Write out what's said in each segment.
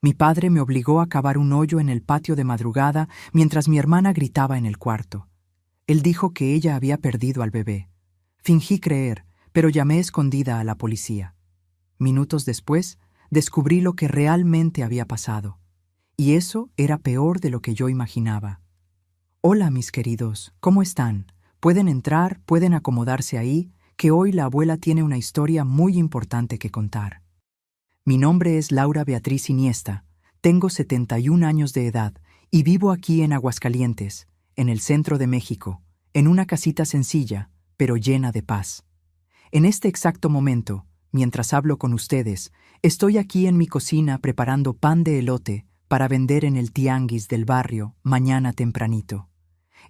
Mi padre me obligó a cavar un hoyo en el patio de madrugada mientras mi hermana gritaba en el cuarto. Él dijo que ella había perdido al bebé. Fingí creer, pero llamé escondida a la policía. Minutos después, descubrí lo que realmente había pasado. Y eso era peor de lo que yo imaginaba. Hola, mis queridos, ¿cómo están? Pueden entrar, pueden acomodarse ahí, que hoy la abuela tiene una historia muy importante que contar. Mi nombre es Laura Beatriz Iniesta, tengo 71 años de edad y vivo aquí en Aguascalientes, en el centro de México, en una casita sencilla, pero llena de paz. En este exacto momento, mientras hablo con ustedes, estoy aquí en mi cocina preparando pan de elote para vender en el tianguis del barrio mañana tempranito.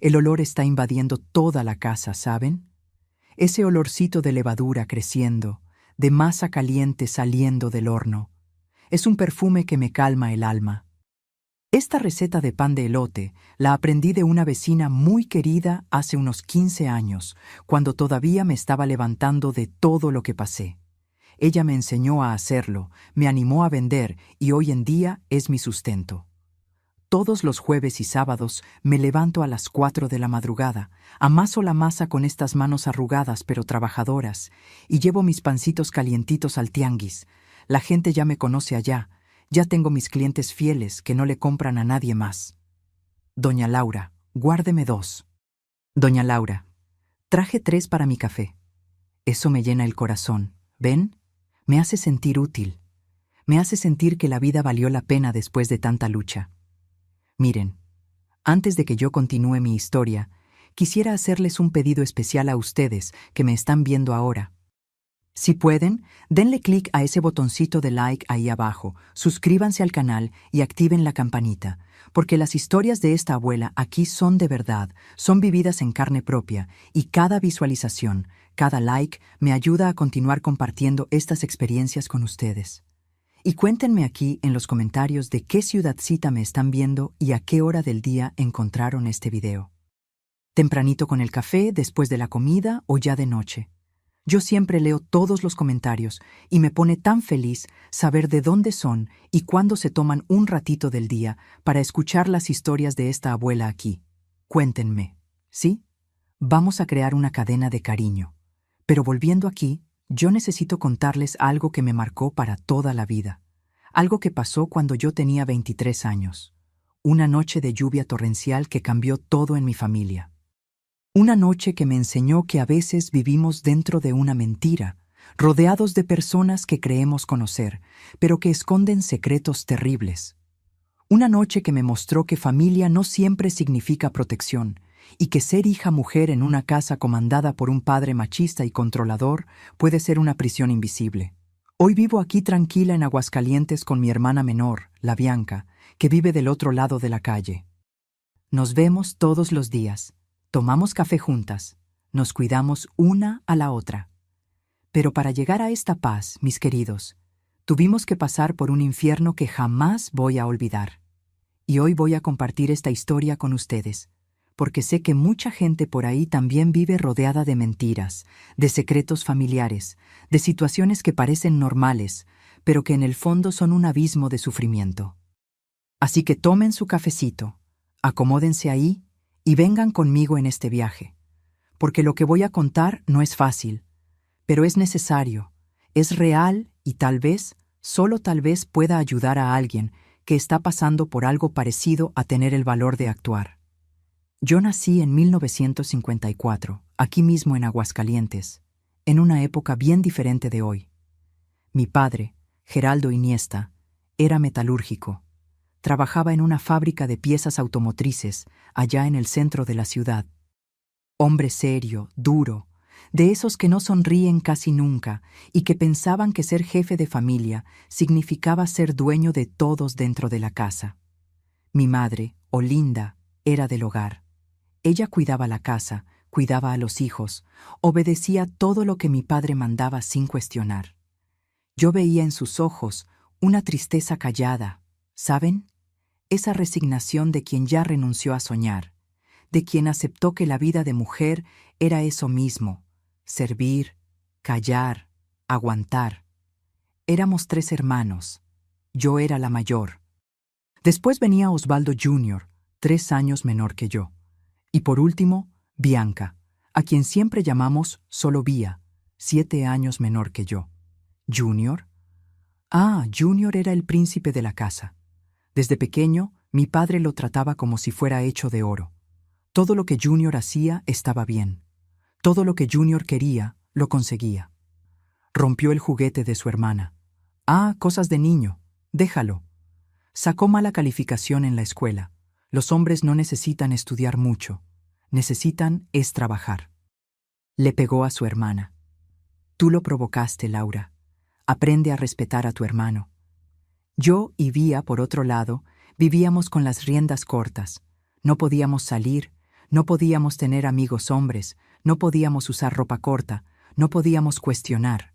El olor está invadiendo toda la casa, ¿saben? Ese olorcito de levadura creciendo, de masa caliente saliendo del horno. Es un perfume que me calma el alma. Esta receta de pan de elote la aprendí de una vecina muy querida hace unos 15 años, cuando todavía me estaba levantando de todo lo que pasé. Ella me enseñó a hacerlo, me animó a vender y hoy en día es mi sustento. Todos los jueves y sábados me levanto a las 4 de la madrugada, amaso la masa con estas manos arrugadas pero trabajadoras y llevo mis pancitos calientitos al tianguis. La gente ya me conoce allá, ya tengo mis clientes fieles que no le compran a nadie más. Doña Laura, guárdeme 2. Doña Laura, traje 3 para mi café. Eso me llena el corazón, ¿ven? Me hace sentir útil. Me hace sentir que la vida valió la pena después de tanta lucha. Miren, antes de que yo continúe mi historia, quisiera hacerles un pedido especial a ustedes que me están viendo ahora. Si pueden, denle clic a ese botoncito de like ahí abajo, suscríbanse al canal y activen la campanita, porque las historias de esta abuela aquí son de verdad, son vividas en carne propia, y cada visualización, cada like me ayuda a continuar compartiendo estas experiencias con ustedes. Y cuéntenme aquí en los comentarios de qué ciudadcita me están viendo y a qué hora del día encontraron este video. ¿Tempranito con el café, después de la comida o ya de noche? Yo siempre leo todos los comentarios y me pone tan feliz saber de dónde son y cuándo se toman un ratito del día para escuchar las historias de esta abuela aquí. Cuéntenme, ¿sí? Vamos a crear una cadena de cariño. Pero volviendo aquí, yo necesito contarles algo que me marcó para toda la vida. Algo que pasó cuando yo tenía 23 años. Una noche de lluvia torrencial que cambió todo en mi familia. Una noche que me enseñó que a veces vivimos dentro de una mentira, rodeados de personas que creemos conocer, pero que esconden secretos terribles. Una noche que me mostró que familia no siempre significa protección, y que ser hija mujer en una casa comandada por un padre machista y controlador puede ser una prisión invisible. Hoy vivo aquí tranquila en Aguascalientes con mi hermana menor, la Bianca, que vive del otro lado de la calle. Nos vemos todos los días, tomamos café juntas, nos cuidamos una a la otra. Pero para llegar a esta paz, mis queridos, tuvimos que pasar por un infierno que jamás voy a olvidar. Y hoy voy a compartir esta historia con ustedes, porque sé que mucha gente por ahí también vive rodeada de mentiras, de secretos familiares, de situaciones que parecen normales, pero que en el fondo son un abismo de sufrimiento. Así que tomen su cafecito, acomódense ahí y vengan conmigo en este viaje, porque lo que voy a contar no es fácil, pero es necesario, es real y tal vez, solo tal vez pueda ayudar a alguien que está pasando por algo parecido a tener el valor de actuar. Yo nací en 1954, aquí mismo en Aguascalientes, en una época bien diferente de hoy. Mi padre, Geraldo Iniesta, era metalúrgico. Trabajaba en una fábrica de piezas automotrices allá en el centro de la ciudad. Hombre serio, duro, de esos que no sonríen casi nunca y que pensaban que ser jefe de familia significaba ser dueño de todos dentro de la casa. Mi madre, Olinda, era del hogar. Ella cuidaba la casa, cuidaba a los hijos, obedecía todo lo que mi padre mandaba sin cuestionar. Yo veía en sus ojos una tristeza callada, ¿saben? Esa resignación de quien ya renunció a soñar, de quien aceptó que la vida de mujer era eso mismo, servir, callar, aguantar. Éramos 3 hermanos. Yo era la mayor. Después venía Osvaldo Jr., 3 años menor que yo. Y por último, Bianca, a quien siempre llamamos solo Bia, 7 años menor que yo. ¿Junior? Ah, Junior era el príncipe de la casa. Desde pequeño, mi padre lo trataba como si fuera hecho de oro. Todo lo que Junior hacía estaba bien. Todo lo que Junior quería, lo conseguía. Rompió el juguete de su hermana. Ah, cosas de niño. Déjalo. Sacó mala calificación en la escuela. Los hombres no necesitan estudiar mucho. Necesitan es trabajar. Le pegó a su hermana. Tú lo provocaste, Laura. Aprende a respetar a tu hermano. Yo y Bia, por otro lado, vivíamos con las riendas cortas. No podíamos salir, no podíamos tener amigos hombres, no podíamos usar ropa corta, no podíamos cuestionar.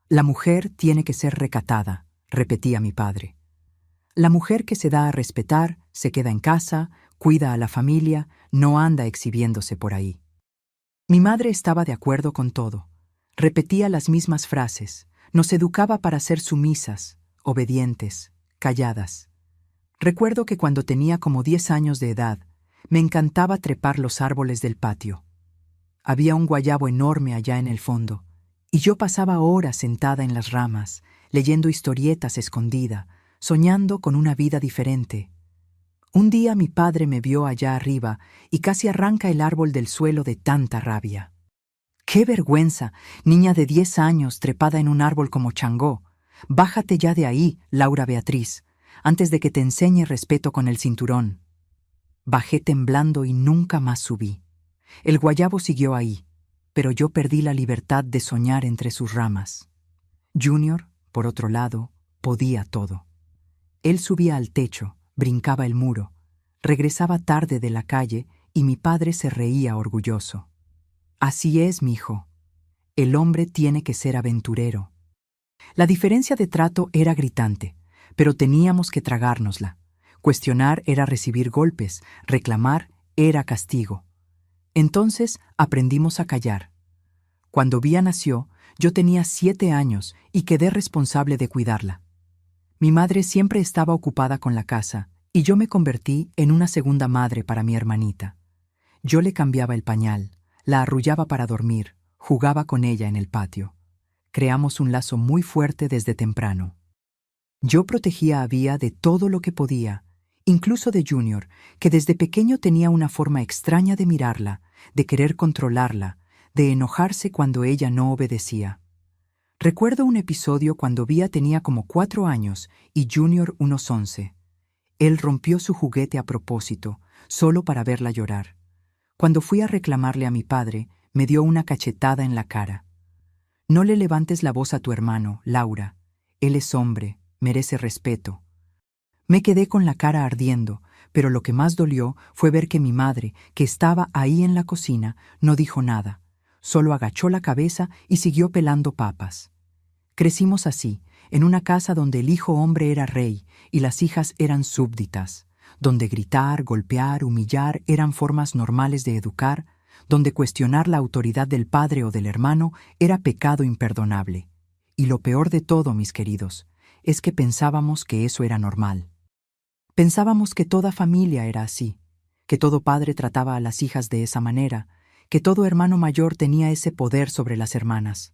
La mujer tiene que ser recatada, repetía mi padre. La mujer que se da a respetar, se queda en casa, cuida a la familia, no anda exhibiéndose por ahí. Mi madre estaba de acuerdo con todo. Repetía las mismas frases, nos educaba para ser sumisas, obedientes, calladas. Recuerdo que cuando tenía como 10 años de edad, me encantaba trepar los árboles del patio. Había un guayabo enorme allá en el fondo, y yo pasaba horas sentada en las ramas, leyendo historietas escondida, soñando con una vida diferente. Un día mi padre me vio allá arriba y casi arranca el árbol del suelo de tanta rabia. ¡Qué vergüenza, niña de 10 años trepada en un árbol como Changó! Bájate ya de ahí, Laura Beatriz, antes de que te enseñe respeto con el cinturón. Bajé temblando y nunca más subí. El guayabo siguió ahí, pero yo perdí la libertad de soñar entre sus ramas. Junior, por otro lado, podía todo. Él subía al techo, brincaba el muro, regresaba tarde de la calle y mi padre se reía orgulloso. Así es, mijo. El hombre tiene que ser aventurero. La diferencia de trato era gritante, pero teníamos que tragárnosla. Cuestionar era recibir golpes, reclamar era castigo. Entonces aprendimos a callar. Cuando Bia nació, yo tenía 7 años y quedé responsable de cuidarla. Mi madre siempre estaba ocupada con la casa y yo me convertí en una segunda madre para mi hermanita. Yo le cambiaba el pañal, la arrullaba para dormir, jugaba con ella en el patio. Creamos un lazo muy fuerte desde temprano. Yo protegía a Bia de todo lo que podía, incluso de Junior, que desde pequeño tenía una forma extraña de mirarla, de querer controlarla, de enojarse cuando ella no obedecía. Recuerdo un episodio cuando Bia tenía como 4 años y Junior unos 11. Él rompió su juguete a propósito, solo para verla llorar. Cuando fui a reclamarle a mi padre, me dio una cachetada en la cara. No le levantes la voz a tu hermano, Laura. Él es hombre, merece respeto. Me quedé con la cara ardiendo, pero lo que más dolió fue ver que mi madre, que estaba ahí en la cocina, no dijo nada. Solo agachó la cabeza y siguió pelando papas. Crecimos así, en una casa donde el hijo hombre era rey y las hijas eran súbditas, donde gritar, golpear, humillar eran formas normales de educar, donde cuestionar la autoridad del padre o del hermano era pecado imperdonable. Y lo peor de todo, mis queridos, es que pensábamos que eso era normal. Pensábamos que toda familia era así, que todo padre trataba a las hijas de esa manera, que todo hermano mayor tenía ese poder sobre las hermanas.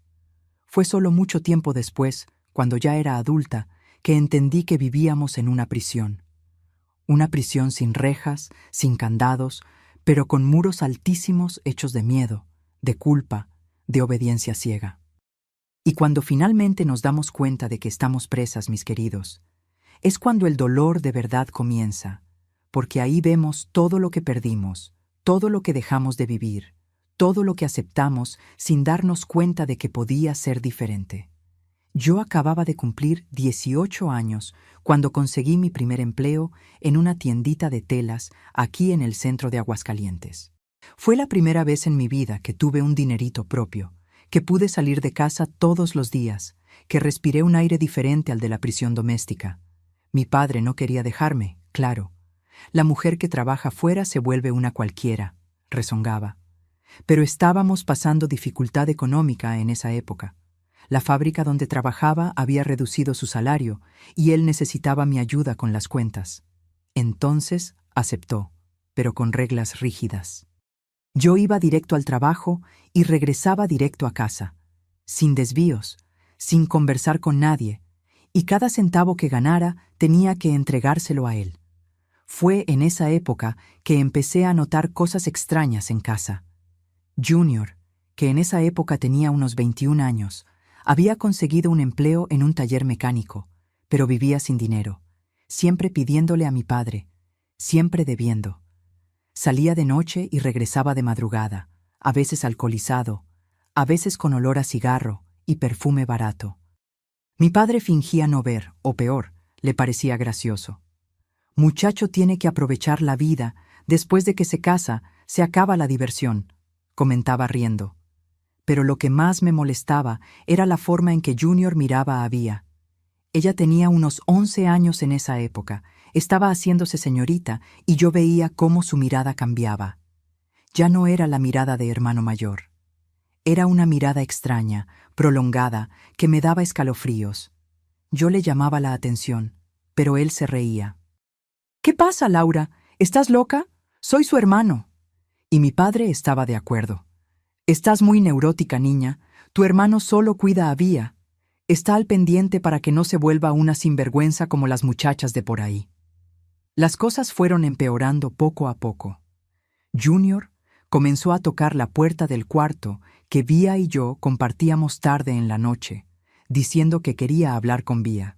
Fue solo mucho tiempo después, cuando ya era adulta, que entendí que vivíamos en una prisión. Una prisión sin rejas, sin candados, pero con muros altísimos hechos de miedo, de culpa, de obediencia ciega. Y cuando finalmente nos damos cuenta de que estamos presas, mis queridos, es cuando el dolor de verdad comienza, porque ahí vemos todo lo que perdimos, todo lo que dejamos de vivir, todo lo que aceptamos sin darnos cuenta de que podía ser diferente. Yo acababa de cumplir 18 años cuando conseguí mi primer empleo en una tiendita de telas aquí en el centro de Aguascalientes. Fue la primera vez en mi vida que tuve un dinerito propio, que pude salir de casa todos los días, que respiré un aire diferente al de la prisión doméstica. Mi padre no quería dejarme, claro. La mujer que trabaja fuera se vuelve una cualquiera, rezongaba. Pero estábamos pasando dificultad económica en esa época. La fábrica donde trabajaba había reducido su salario y él necesitaba mi ayuda con las cuentas. Entonces aceptó, pero con reglas rígidas. Yo iba directo al trabajo y regresaba directo a casa, sin desvíos, sin conversar con nadie, y cada centavo que ganara tenía que entregárselo a él. Fue en esa época que empecé a notar cosas extrañas en casa. Junior, que en esa época tenía unos 21 años, había conseguido un empleo en un taller mecánico, pero vivía sin dinero, siempre pidiéndole a mi padre, siempre debiendo. Salía de noche y regresaba de madrugada, a veces alcoholizado, a veces con olor a cigarro y perfume barato. Mi padre fingía no ver, o peor, le parecía gracioso. Muchacho tiene que aprovechar la vida, después de que se casa, se acaba la diversión, comentaba riendo. Pero lo que más me molestaba era la forma en que Junior miraba a Vía. Ella tenía unos 11 años en esa época, estaba haciéndose señorita y yo veía cómo su mirada cambiaba. Ya no era la mirada de hermano mayor. Era una mirada extraña, prolongada, que me daba escalofríos. Yo le llamaba la atención, pero él se reía. «¿Qué pasa, Laura? ¿Estás loca? Soy su hermano». Y mi padre estaba de acuerdo. «Estás muy neurótica, niña. Tu hermano solo cuida a Vía. Está al pendiente para que no se vuelva una sinvergüenza como las muchachas de por ahí». Las cosas fueron empeorando poco a poco. Junior comenzó a tocar la puerta del cuarto que Vía y yo compartíamos tarde en la noche, diciendo que quería hablar con Vía.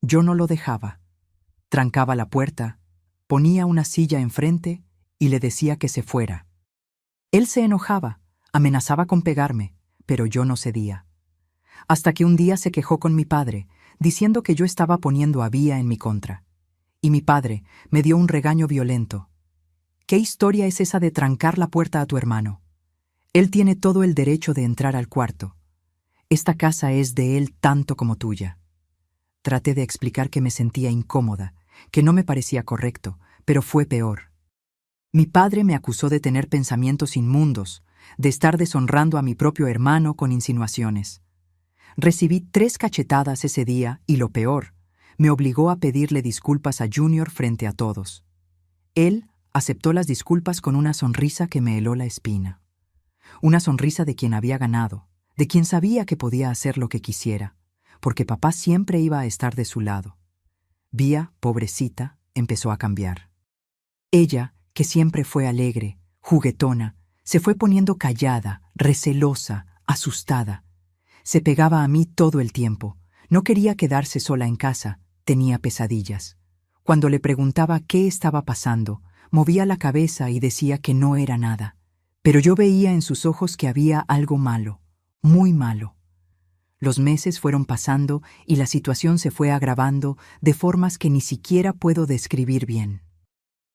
Yo no lo dejaba. Trancaba la puerta, ponía una silla enfrente y le decía que se fuera. Él se enojaba, amenazaba con pegarme, pero yo no cedía. Hasta que un día se quejó con mi padre, diciendo que yo estaba poniendo a Vía en mi contra. Y mi padre me dio un regaño violento. «¿Qué historia es esa de trancar la puerta a tu hermano? Él tiene todo el derecho de entrar al cuarto. Esta casa es de él tanto como tuya». Traté de explicar que me sentía incómoda, que no me parecía correcto, pero fue peor. Mi padre me acusó de tener pensamientos inmundos, de estar deshonrando a mi propio hermano con insinuaciones. Recibí 3 cachetadas ese día y lo peor, me obligó a pedirle disculpas a Junior frente a todos. Él aceptó las disculpas con una sonrisa que me heló la espina. Una sonrisa de quien había ganado, de quien sabía que podía hacer lo que quisiera, porque papá siempre iba a estar de su lado. Vía, pobrecita, empezó a cambiar. Ella, que siempre fue alegre, juguetona, se fue poniendo callada, recelosa, asustada. Se pegaba a mí todo el tiempo. No quería quedarse sola en casa, tenía pesadillas. Cuando le preguntaba qué estaba pasando, movía la cabeza y decía que no era nada. Pero yo veía en sus ojos que había algo malo, muy malo. Los meses fueron pasando y la situación se fue agravando de formas que ni siquiera puedo describir bien.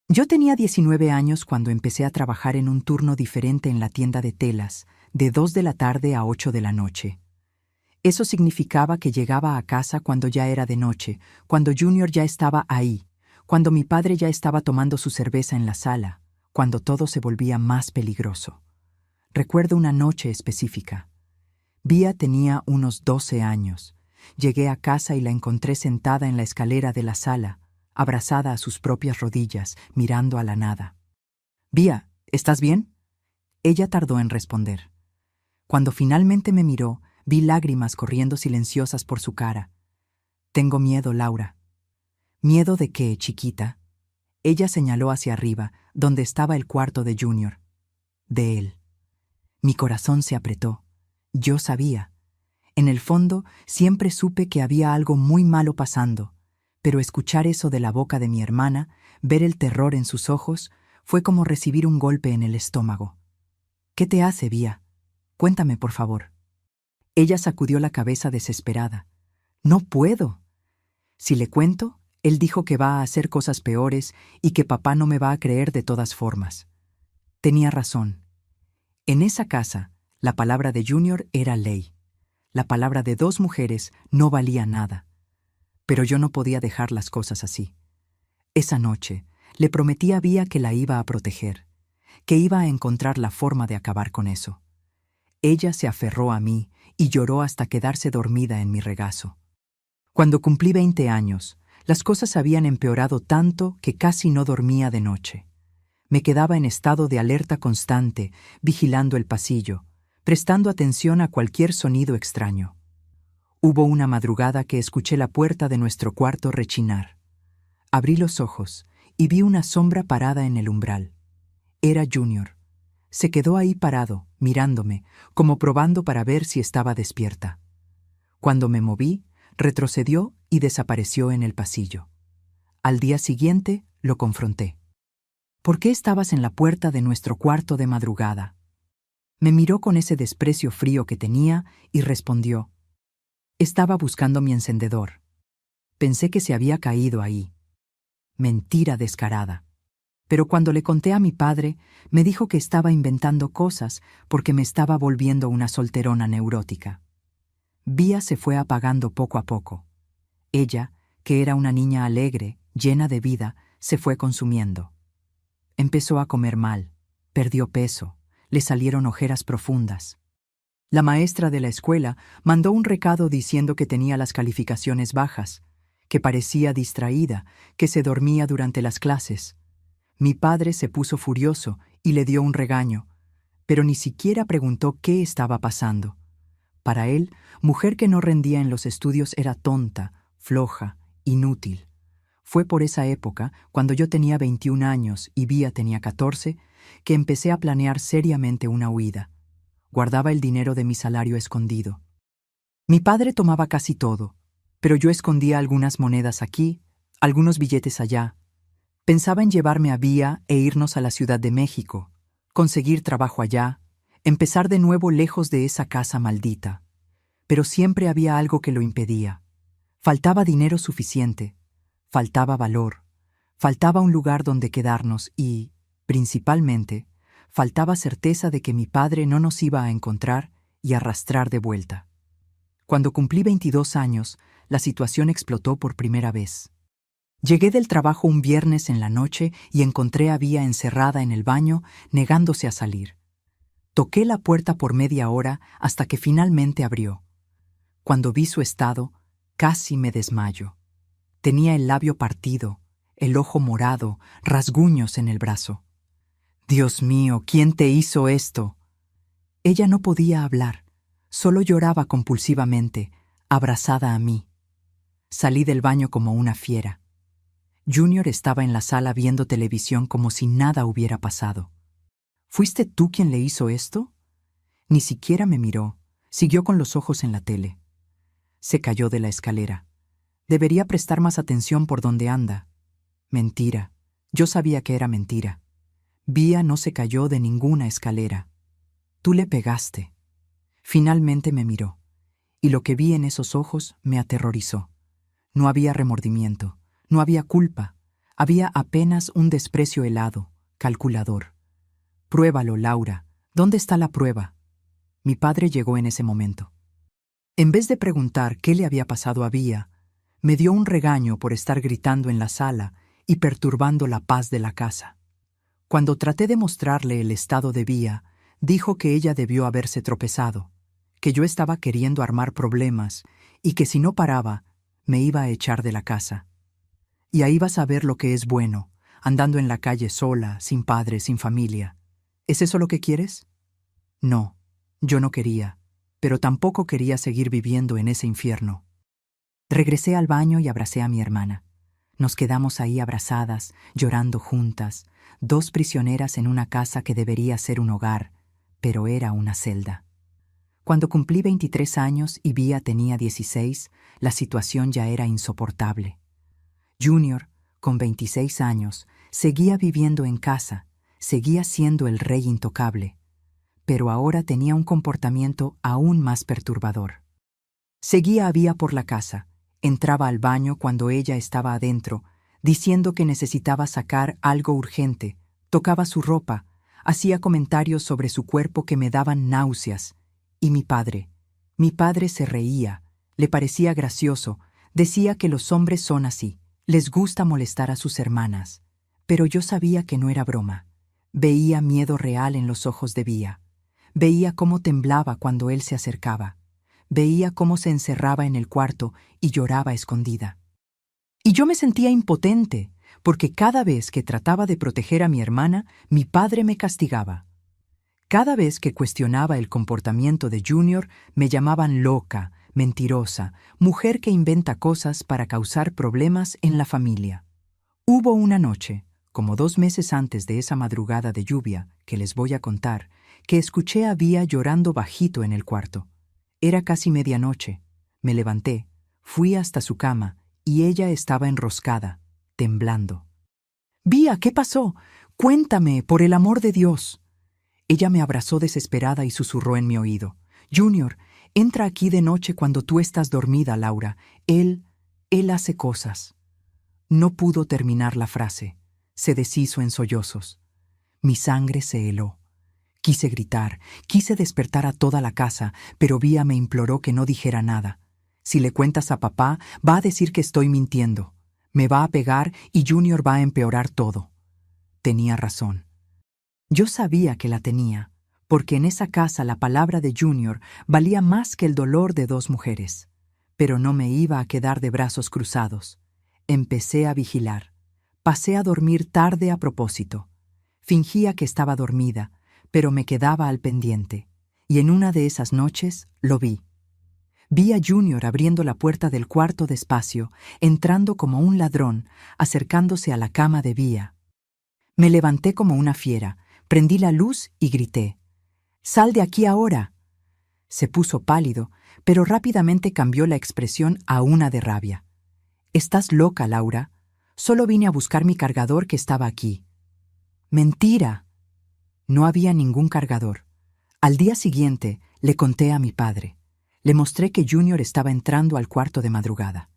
Yo tenía 19 años cuando empecé a trabajar en un turno diferente en la tienda de telas, de 2 de la tarde a 8 de la noche. Eso significaba que llegaba a casa cuando ya era de noche, cuando Junior ya estaba ahí, cuando mi padre ya estaba tomando su cerveza en la sala, cuando todo se volvía más peligroso. Recuerdo una noche específica. Vía tenía unos 12 años. Llegué a casa y la encontré sentada en la escalera de la sala, abrazada a sus propias rodillas, mirando a la nada. «Vía, ¿estás bien?» Ella tardó en responder. Cuando finalmente me miró, vi lágrimas corriendo silenciosas por su cara. «Tengo miedo, Laura». «¿Miedo de qué, chiquita?» Ella señaló hacia arriba, donde estaba el cuarto de Junior. «De él». Mi corazón se apretó. Yo sabía. En el fondo, siempre supe que había algo muy malo pasando, pero escuchar eso de la boca de mi hermana, ver el terror en sus ojos, fue como recibir un golpe en el estómago. «¿Qué te hace, Vía? Cuéntame, por favor». Ella sacudió la cabeza desesperada. «No puedo». Si le cuento, él dijo que va a hacer cosas peores y que papá no me va a creer de todas formas. Tenía razón. En esa casa, la palabra de Junior era ley. La palabra de 2 mujeres no valía nada. Pero yo no podía dejar las cosas así. Esa noche, le prometí a Vía que la iba a proteger, que iba a encontrar la forma de acabar con eso. Ella se aferró a mí y lloró hasta quedarse dormida en mi regazo. Cuando cumplí 20 años, las cosas habían empeorado tanto que casi no dormía de noche. Me quedaba en estado de alerta constante, vigilando el pasillo, prestando atención a cualquier sonido extraño. Hubo una madrugada que escuché la puerta de nuestro cuarto rechinar. Abrí los ojos y vi una sombra parada en el umbral. Era Junior. Se quedó ahí parado, mirándome, como probando para ver si estaba despierta. Cuando me moví, retrocedió y desapareció en el pasillo. Al día siguiente, lo confronté. ¿Por qué estabas en la puerta de nuestro cuarto de madrugada? Me miró con ese desprecio frío que tenía y respondió: estaba buscando mi encendedor. Pensé que se había caído ahí. Mentira descarada. Pero cuando le conté a mi padre, me dijo que estaba inventando cosas porque me estaba volviendo una solterona neurótica. Vía se fue apagando poco a poco. Ella, que era una niña alegre, llena de vida, se fue consumiendo. Empezó a comer mal, perdió peso, le salieron ojeras profundas. La maestra de la escuela mandó un recado diciendo que tenía las calificaciones bajas, que parecía distraída, que se dormía durante las clases. Mi padre se puso furioso y le dio un regaño, pero ni siquiera preguntó qué estaba pasando. Para él, mujer que no rendía en los estudios era tonta, floja, inútil. Fue por esa época, cuando yo tenía 21 años y Vía tenía 14, que empecé a planear seriamente una huida. Guardaba el dinero de mi salario escondido. Mi padre tomaba casi todo, pero yo escondía algunas monedas aquí, algunos billetes allá. Pensaba en llevarme a Vía e irnos a la Ciudad de México, conseguir trabajo allá, empezar de nuevo lejos de esa casa maldita. Pero siempre había algo que lo impedía. Faltaba dinero suficiente, faltaba valor, faltaba un lugar donde quedarnos y, principalmente, faltaba certeza de que mi padre no nos iba a encontrar y arrastrar de vuelta. Cuando cumplí 22 años, la situación explotó por primera vez. Llegué del trabajo un viernes en la noche y encontré a Vía encerrada en el baño, negándose a salir. Toqué la puerta por media hora hasta que finalmente abrió. Cuando vi su estado, casi me desmayo. Tenía el labio partido, el ojo morado, rasguños en el brazo. «Dios mío, ¿quién te hizo esto?» Ella no podía hablar, solo lloraba compulsivamente, abrazada a mí. Salí del baño como una fiera. Junior estaba en la sala viendo televisión como si nada hubiera pasado. «¿Fuiste tú quien le hizo esto?» Ni siquiera me miró, siguió con los ojos en la tele. Se cayó de la escalera. Debería prestar más atención por donde anda. Mentira. Yo sabía que era mentira. Vía no se cayó de ninguna escalera. Tú le pegaste. Finalmente me miró, y lo que vi en esos ojos me aterrorizó. No había remordimiento, no había culpa, había apenas un desprecio helado, calculador. «Pruébalo, Laura. ¿Dónde está la prueba?» Mi padre llegó en ese momento. En vez de preguntar qué le había pasado a Vía, me dio un regaño por estar gritando en la sala y perturbando la paz de la casa. Cuando traté de mostrarle el estado de Vía, dijo que ella debió haberse tropezado, que yo estaba queriendo armar problemas y que si no paraba, me iba a echar de la casa. Y ahí vas a ver lo que es bueno, andando en la calle sola, sin padre, sin familia. ¿Es eso lo que quieres? No, yo no quería, pero tampoco quería seguir viviendo en ese infierno. Regresé al baño y abracé a mi hermana. Nos quedamos ahí abrazadas, llorando juntas, dos prisioneras en una casa que debería ser un hogar, pero era una celda. Cuando cumplí 23 años y Vía tenía 16, la situación ya era insoportable. Junior, con 26 años, seguía viviendo en casa, seguía siendo el rey intocable, pero ahora tenía un comportamiento aún más perturbador. Seguía a Vía por la casa, entraba al baño cuando ella estaba adentro, diciendo que necesitaba sacar algo urgente, tocaba su ropa, hacía comentarios sobre su cuerpo que me daban náuseas. Y mi padre se reía, le parecía gracioso, decía que los hombres son así, les gusta molestar a sus hermanas. Pero yo sabía que no era broma. Veía miedo real en los ojos de Vía. Veía cómo temblaba cuando él se acercaba. Veía cómo se encerraba en el cuarto y lloraba escondida. Y yo me sentía impotente, porque cada vez que trataba de proteger a mi hermana, mi padre me castigaba. Cada vez que cuestionaba el comportamiento de Junior, me llamaban loca, mentirosa, mujer que inventa cosas para causar problemas en la familia. Hubo una noche, como 2 meses antes de esa madrugada de lluvia que les voy a contar, que escuché a Vía llorando bajito en el cuarto. Era casi medianoche. Me levanté, fui hasta su cama y ella estaba enroscada, temblando. «Vía, ¿qué pasó? Cuéntame, por el amor de Dios». Ella me abrazó desesperada y susurró en mi oído. «Junior, entra aquí de noche cuando tú estás dormida, Laura. Él hace cosas». No pudo terminar la frase. Se deshizo en sollozos. Mi sangre se heló. Quise gritar, quise despertar a toda la casa, pero Vía me imploró que no dijera nada. Si le cuentas a papá, va a decir que estoy mintiendo. Me va a pegar y Junior va a empeorar todo. Tenía razón. Yo sabía que la tenía, porque en esa casa la palabra de Junior valía más que el dolor de 2 mujeres. Pero no me iba a quedar de brazos cruzados. Empecé a vigilar. Pasé a dormir tarde a propósito. Fingía que estaba dormida, pero me quedaba al pendiente. Y en una de esas noches lo vi. Vi a Junior abriendo la puerta del cuarto despacio, entrando como un ladrón, acercándose a la cama de Vía. Me levanté como una fiera, prendí la luz y grité: «¡Sal de aquí ahora!». Se puso pálido, pero rápidamente cambió la expresión a una de rabia. «Estás loca, Laura. Solo vine a buscar mi cargador que estaba aquí». «¡Mentira!». No había ningún cargador. Al día siguiente le conté a mi padre. Le mostré que Junior estaba entrando al cuarto de madrugada.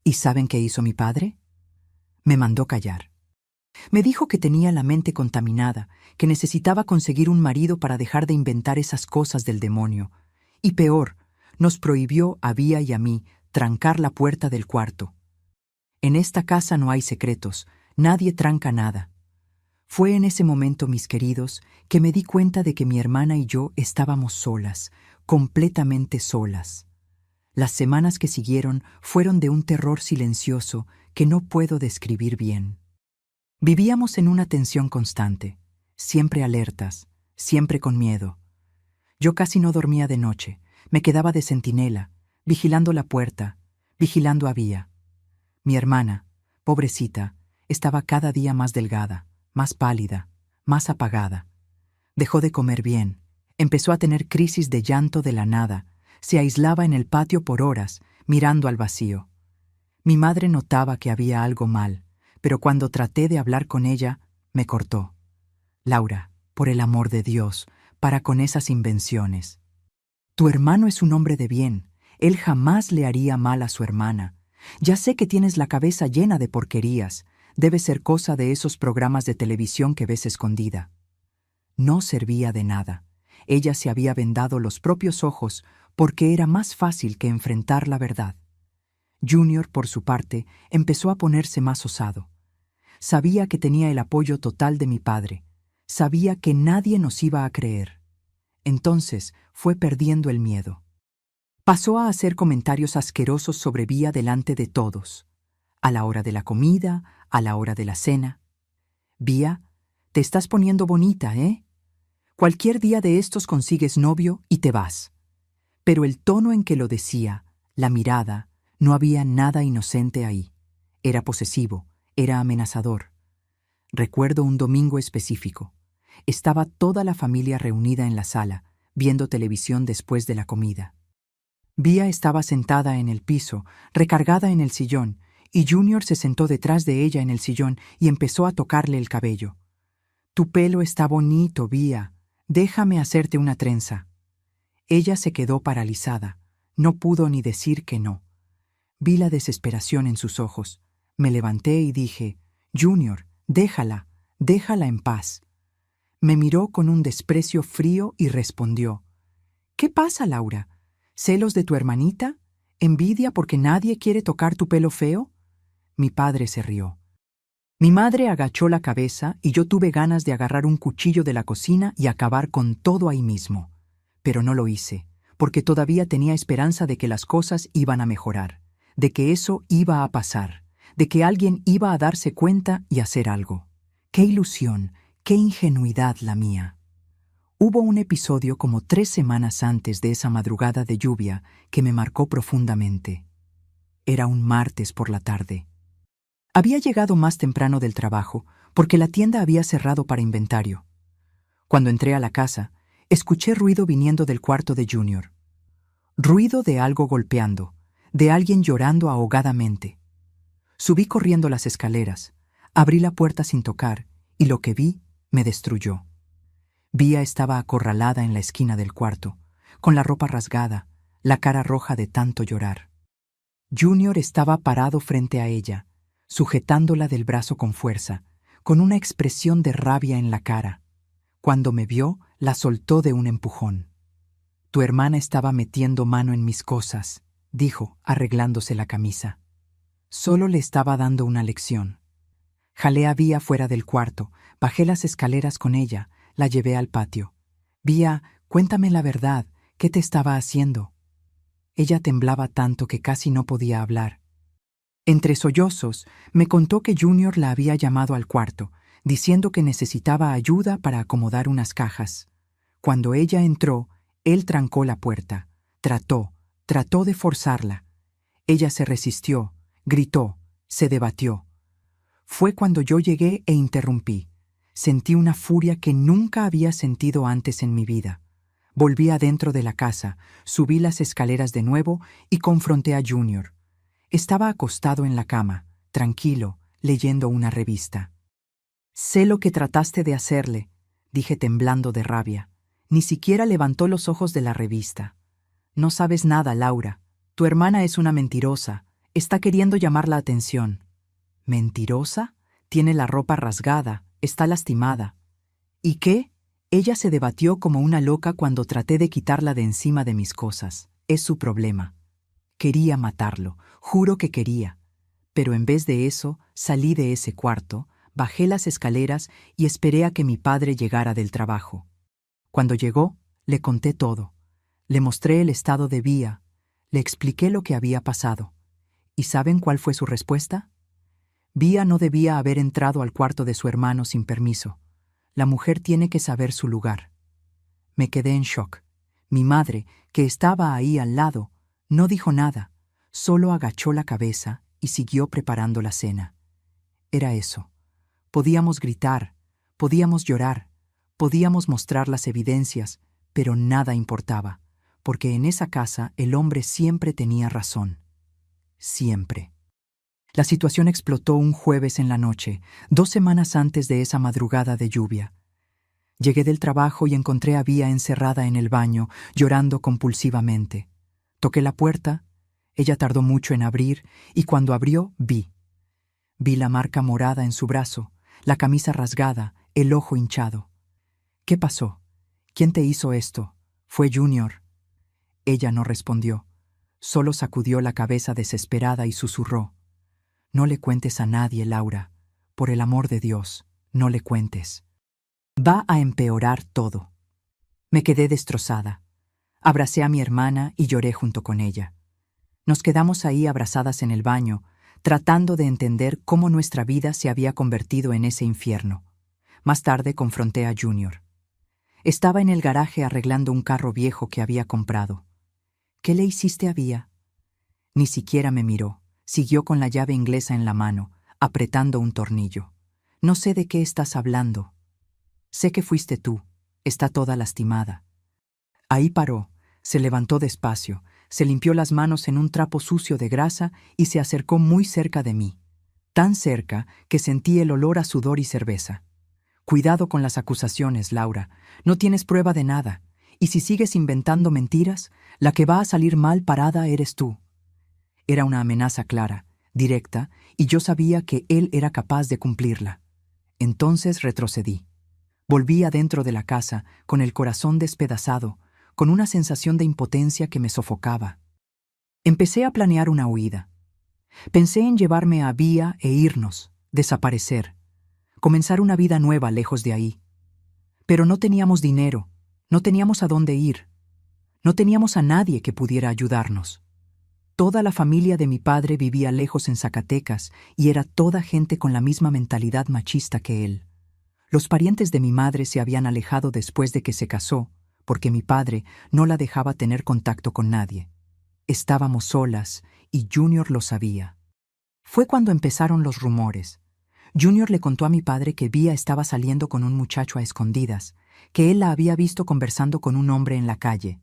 ¿Y saben qué hizo mi padre? Me mandó callar. Me dijo que tenía la mente contaminada, que necesitaba conseguir un marido para dejar de inventar esas cosas del demonio. Y peor, nos prohibió a Vía y a mí trancar la puerta del cuarto. En esta casa no hay secretos, nadie tranca nada. Fue en ese momento, mis queridos, que me di cuenta de que mi hermana y yo estábamos solas, completamente solas. Las semanas que siguieron fueron de un terror silencioso que no puedo describir bien. Vivíamos en una tensión constante, siempre alertas, siempre con miedo. Yo casi no dormía de noche, me quedaba de centinela, vigilando la puerta, vigilando a Vía. Mi hermana, pobrecita, estaba cada día más delgada, más pálida, más apagada. Dejó de comer bien, empezó a tener crisis de llanto de la nada, se aislaba en el patio por horas, mirando al vacío. Mi madre notaba que había algo mal, pero cuando traté de hablar con ella, me cortó. «Laura, por el amor de Dios, para con esas invenciones. Tu hermano es un hombre de bien, él jamás le haría mal a su hermana. Ya sé que tienes la cabeza llena de porquerías, debe ser cosa de esos programas de televisión que ves escondida». No servía de nada. Ella se había vendado los propios ojos porque era más fácil que enfrentar la verdad. Junior, por su parte, empezó a ponerse más osado. Sabía que tenía el apoyo total de mi padre. Sabía que nadie nos iba a creer. Entonces fue perdiendo el miedo. Pasó a hacer comentarios asquerosos sobre Vía delante de todos. A la hora de la comida, a la hora de la cena. «Vía, te estás poniendo bonita, ¿eh? Cualquier día de estos consigues novio y te vas». Pero el tono en que lo decía, la mirada, no había nada inocente ahí. Era posesivo, era amenazador. Recuerdo un domingo específico. Estaba toda la familia reunida en la sala, viendo televisión después de la comida. Vía estaba sentada en el piso, recargada en el sillón, y Junior se sentó detrás de ella en el sillón y empezó a tocarle el cabello. «Tu pelo está bonito, Vía. Déjame hacerte una trenza». Ella se quedó paralizada. No pudo ni decir que no. Vi la desesperación en sus ojos. Me levanté y dije: «Junior, déjala en paz». Me miró con un desprecio frío y respondió: «¿Qué pasa, Laura? ¿Celos de tu hermanita? ¿Envidia porque nadie quiere tocar tu pelo feo?». Mi padre se rió. Mi madre agachó la cabeza y yo tuve ganas de agarrar un cuchillo de la cocina y acabar con todo ahí mismo. Pero no lo hice, porque todavía tenía esperanza de que las cosas iban a mejorar, de que eso iba a pasar, de que alguien iba a darse cuenta y hacer algo. ¡Qué ilusión, qué ingenuidad la mía! Hubo un episodio como 3 semanas antes de esa madrugada de lluvia que me marcó profundamente. Era un martes por la tarde. Había llegado más temprano del trabajo porque la tienda había cerrado para inventario. Cuando entré a la casa, escuché ruido viniendo del cuarto de Junior. Ruido de algo golpeando, de alguien llorando ahogadamente. Subí corriendo las escaleras, abrí la puerta sin tocar y lo que vi me destruyó. Vía estaba acorralada en la esquina del cuarto, con la ropa rasgada, la cara roja de tanto llorar. Junior estaba parado frente a ella, sujetándola del brazo con fuerza, con una expresión de rabia en la cara. Cuando me vio, la soltó de un empujón. «Tu hermana estaba metiendo mano en mis cosas», dijo, arreglándose la camisa. Solo le estaba dando una lección. Jalé a Vía fuera del cuarto, bajé las escaleras con ella, la llevé al patio. «Vía, cuéntame la verdad, ¿qué te estaba haciendo?» Ella temblaba tanto que casi no podía hablar. Entre sollozos, me contó que Junior la había llamado al cuarto, diciendo que necesitaba ayuda para acomodar unas cajas. Cuando ella entró, él trancó la puerta. Trató de forzarla. Ella se resistió, gritó, se debatió. Fue cuando yo llegué e interrumpí. Sentí una furia que nunca había sentido antes en mi vida. Volví adentro de la casa, subí las escaleras de nuevo y confronté a Junior. Estaba acostado en la cama, tranquilo, leyendo una revista. «Sé lo que trataste de hacerle», dije temblando de rabia. Ni siquiera levantó los ojos de la revista. «No sabes nada, Laura. Tu hermana es una mentirosa. Está queriendo llamar la atención». «¿Mentirosa? Tiene la ropa rasgada, está lastimada». «¿Y qué?» Ella se debatió como una loca cuando traté de quitarla de encima de mis cosas. Es su problema. Quería matarlo, juro que quería. Pero en vez de eso, salí de ese cuarto, bajé las escaleras y esperé a que mi padre llegara del trabajo. Cuando llegó, le conté todo. Le mostré el estado de Vía, le expliqué lo que había pasado. ¿Y saben cuál fue su respuesta? Vía no debía haber entrado al cuarto de su hermano sin permiso. La mujer tiene que saber su lugar. Me quedé en shock. Mi madre, que estaba ahí al lado, no dijo nada, solo agachó la cabeza y siguió preparando la cena. Era eso. Podíamos gritar, podíamos llorar, podíamos mostrar las evidencias, pero nada importaba, porque en esa casa el hombre siempre tenía razón. Siempre. La situación explotó un jueves en la noche, 2 semanas antes de esa madrugada de lluvia. Llegué del trabajo y encontré a Vía encerrada en el baño, llorando compulsivamente. Toqué la puerta, ella tardó mucho en abrir, y cuando abrió, vi la marca morada en su brazo, la camisa rasgada, el ojo hinchado. «¿Qué pasó? ¿Quién te hizo esto? Fue Junior». Ella no respondió, solo sacudió la cabeza desesperada y susurró: «No le cuentes a nadie, Laura. Por el amor de Dios, no le cuentes. Va a empeorar todo». Me quedé destrozada. Abracé a mi hermana y lloré junto con ella. Nos quedamos ahí abrazadas en el baño, tratando de entender cómo nuestra vida se había convertido en ese infierno. Más tarde confronté a Junior. Estaba en el garaje arreglando un carro viejo que había comprado. «¿Qué le hiciste a Vía?» Ni siquiera me miró. Siguió con la llave inglesa en la mano, apretando un tornillo. «No sé de qué estás hablando». «Sé que fuiste tú. Está toda lastimada». Ahí paró, se levantó despacio, se limpió las manos en un trapo sucio de grasa y se acercó muy cerca de mí. Tan cerca que sentí el olor a sudor y cerveza. «Cuidado con las acusaciones, Laura. No tienes prueba de nada. Y si sigues inventando mentiras, la que va a salir mal parada eres tú». Era una amenaza clara, directa, y yo sabía que él era capaz de cumplirla. Entonces retrocedí. Volví adentro de la casa, con el corazón despedazado, con una sensación de impotencia que me sofocaba. Empecé a planear una huida. Pensé en llevarme a Vía e irnos, desaparecer, comenzar una vida nueva lejos de ahí. Pero no teníamos dinero, no teníamos a dónde ir. No teníamos a nadie que pudiera ayudarnos. Toda la familia de mi padre vivía lejos en Zacatecas y era toda gente con la misma mentalidad machista que él. Los parientes de mi madre se habían alejado después de que se casó, porque mi padre no la dejaba tener contacto con nadie. Estábamos solas y Junior lo sabía. Fue cuando empezaron los rumores. Junior le contó a mi padre que Vía estaba saliendo con un muchacho a escondidas, que él la había visto conversando con un hombre en la calle.